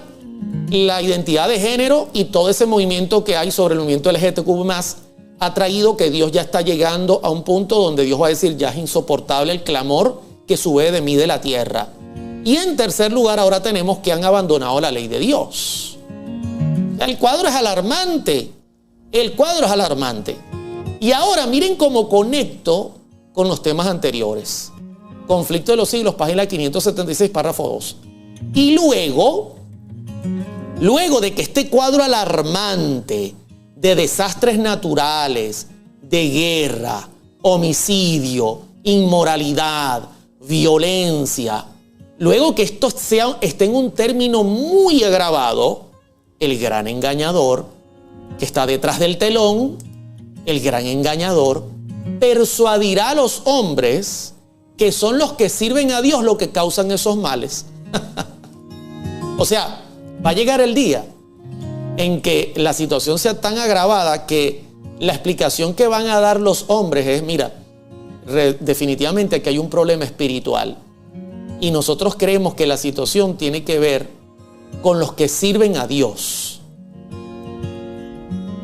S4: la identidad de género y todo ese movimiento que hay sobre el movimiento LGBTQ+, ha traído que Dios ya está llegando a un punto donde Dios va a decir: ya es insoportable el clamor que sube de mí de la tierra. Y en tercer lugar, ahora tenemos que han abandonado la ley de Dios. El cuadro es alarmante. El cuadro es alarmante. Y ahora miren cómo conecto con los temas anteriores. Conflicto de los siglos, página 576, párrafo 2. Y luego de que este cuadro alarmante de desastres naturales, de guerra, homicidio, inmoralidad, violencia, luego que esto esté en un término muy agravado, el gran engañador que está detrás del telón, el gran engañador, persuadirá a los hombres que son los que sirven a Dios los que causan esos males. O sea, va a llegar el día en que la situación sea tan agravada que la explicación que van a dar los hombres es, mira, definitivamente aquí hay un problema espiritual. Y nosotros creemos que la situación tiene que ver con los que sirven a Dios.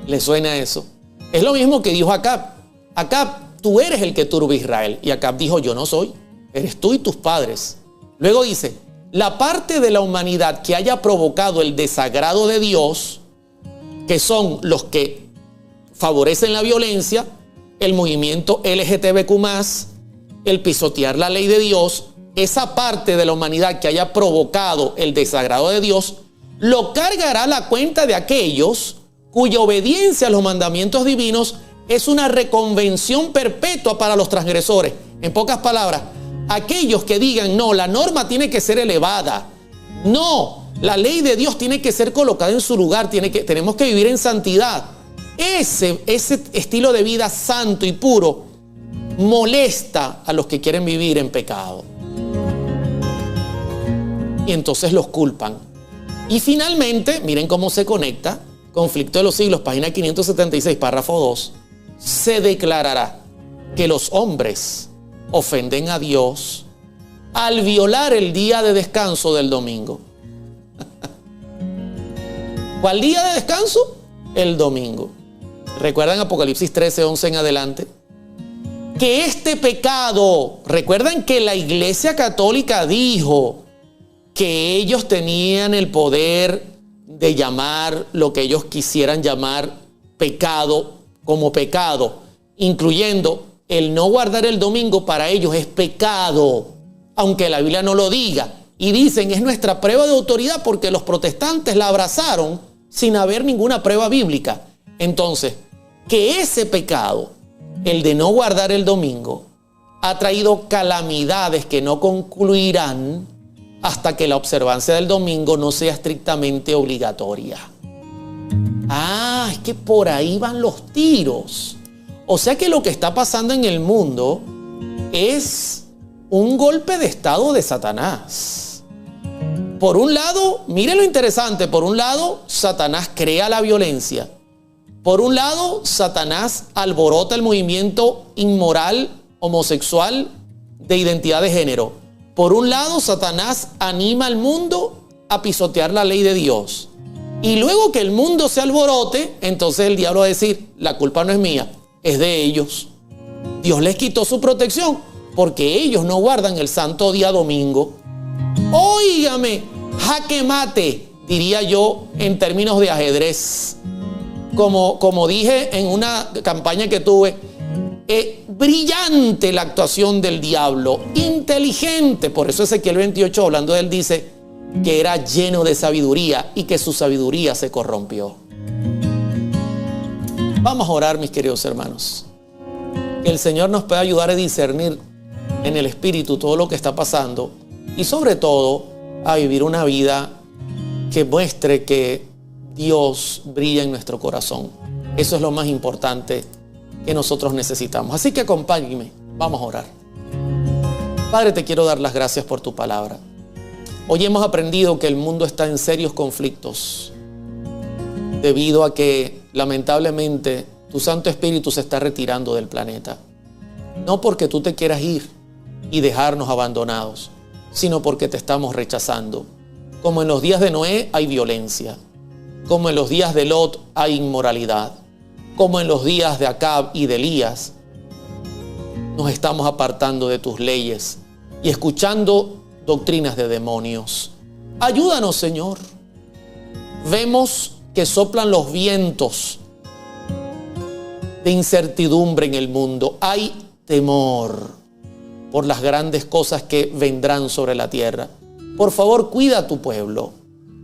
S4: ¿Le suena eso? Es lo mismo que dijo Acab. Acab, tú eres el que turba a Israel. Y Acab dijo, yo no soy. Eres tú y tus padres. Luego dice, la parte de la humanidad que haya provocado el desagrado de Dios, que son los que favorecen la violencia, el movimiento LGTBQ+, el pisotear la ley de Dios, esa parte de la humanidad que haya provocado el desagrado de Dios, lo cargará la cuenta de aquellos cuya obediencia a los mandamientos divinos es una reconvención perpetua para los transgresores. En pocas palabras, aquellos que digan, no, la norma tiene que ser elevada, no, la ley de Dios tiene que ser colocada en su lugar, tenemos que vivir en santidad. Ese estilo de vida santo y puro molesta a los que quieren vivir en pecado. Y entonces los culpan. Y finalmente, miren cómo se conecta, Conflicto de los Siglos, página 576, párrafo 2, se declarará que los hombres ofenden a Dios al violar el día de descanso del domingo. ¿Cuál día de descanso? El domingo. ¿Recuerdan Apocalipsis 13, 11 en adelante? Que este pecado, recuerdan que la Iglesia Católica dijo que ellos tenían el poder de llamar lo que ellos quisieran llamar pecado como pecado, incluyendo el no guardar el domingo para ellos es pecado, aunque la Biblia no lo diga. Y dicen, es nuestra prueba de autoridad porque los protestantes la abrazaron sin haber ninguna prueba bíblica. Entonces, que ese pecado, el de no guardar el domingo, ha traído calamidades que no concluirán hasta que la observancia del domingo no sea estrictamente obligatoria. Ah, es que por ahí van los tiros. O sea que lo que está pasando en el mundo es un golpe de estado de Satanás. Por un lado, mire lo interesante, por un lado, Satanás crea la violencia. Por un lado, Satanás alborota el movimiento inmoral, homosexual, de identidad de género. Por un lado, Satanás anima al mundo a pisotear la ley de Dios. Y luego que el mundo se alborote, entonces el diablo va a decir, la culpa no es mía, es de ellos. Dios les quitó su protección porque ellos no guardan el santo día domingo. Óigame, jaque mate, diría yo en términos de ajedrez. Como dije en una campaña que tuve, brillante la actuación del diablo, inteligente. Por eso Ezequiel 28, hablando de él, dice que era lleno de sabiduría y que su sabiduría se corrompió. Vamos a orar, mis queridos hermanos. Que el Señor nos pueda ayudar a discernir en el Espíritu todo lo que está pasando y sobre todo a vivir una vida que muestre que Dios brilla en nuestro corazón. Eso es lo más importante que nosotros necesitamos. Así que acompáñenme, vamos a orar. Padre, te quiero dar las gracias por tu palabra. Hoy hemos aprendido que el mundo está en serios conflictos debido a que lamentablemente tu Santo Espíritu se está retirando del planeta. No porque tú te quieras ir y dejarnos abandonados, sino porque te estamos rechazando. Como en los días de Noé hay violencia, como en los días de Lot hay inmoralidad, como en los días de Acab y de Elías, nos estamos apartando de tus leyes y escuchando doctrinas de demonios. Ayúdanos, Señor. Vemos que soplan los vientos de incertidumbre en el mundo. Hay temor por las grandes cosas que vendrán sobre la tierra. Por favor, cuida a tu pueblo,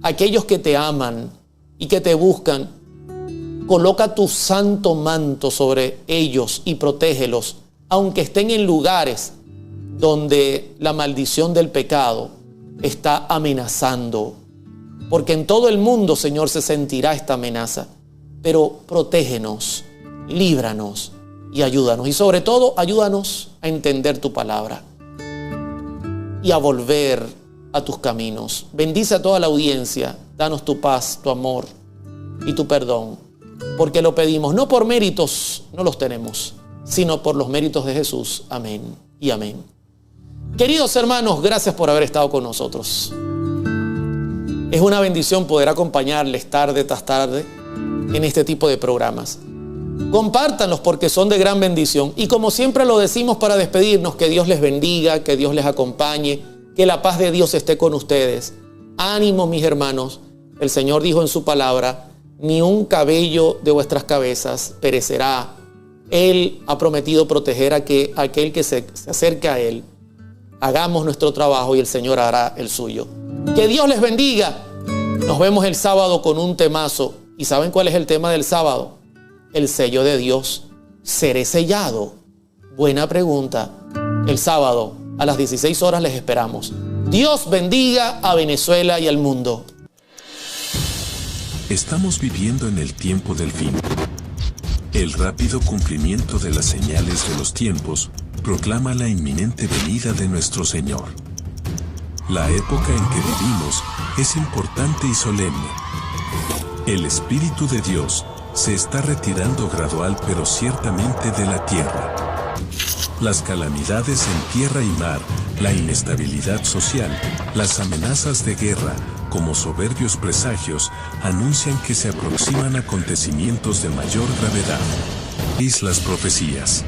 S4: aquellos que te aman y que te buscan. Coloca tu santo manto sobre ellos y protégelos, aunque estén en lugares donde la maldición del pecado está amenazando. Porque en todo el mundo, Señor, se sentirá esta amenaza. Pero protégenos, líbranos y ayúdanos. Y sobre todo, ayúdanos a entender tu palabra y a volver a tus caminos. Bendice a toda la audiencia. Danos tu paz, tu amor y tu perdón. Porque lo pedimos, no por méritos, no los tenemos, sino por los méritos de Jesús. Amén y amén. Queridos hermanos, gracias por haber estado con nosotros. Es una bendición poder acompañarles tarde tras tarde en este tipo de programas. Compártanlos porque son de gran bendición. Y como siempre lo decimos para despedirnos, que Dios les bendiga, que Dios les acompañe, que la paz de Dios esté con ustedes. Ánimo, mis hermanos. El Señor dijo en su palabra, ni un cabello de vuestras cabezas perecerá. Él ha prometido proteger a aquel que se acerque a Él. Hagamos nuestro trabajo y el Señor hará el suyo. Que Dios les bendiga. Nos vemos el sábado con un temazo. ¿Y saben cuál es el tema del sábado? El sello de Dios. ¿Seré sellado? Buena pregunta. El sábado a las 16 horas les esperamos. Dios bendiga a Venezuela y al mundo.
S3: Estamos viviendo en el tiempo del fin. El rápido cumplimiento de las señales de los tiempos proclama la inminente venida de nuestro Señor. La época en que vivimos es importante y solemne. El Espíritu de Dios se está retirando gradual pero ciertamente de la tierra. Las calamidades en tierra y mar, la inestabilidad social, las amenazas de guerra, como soberbios presagios, anuncian que se aproximan acontecimientos de mayor gravedad. Las profecías.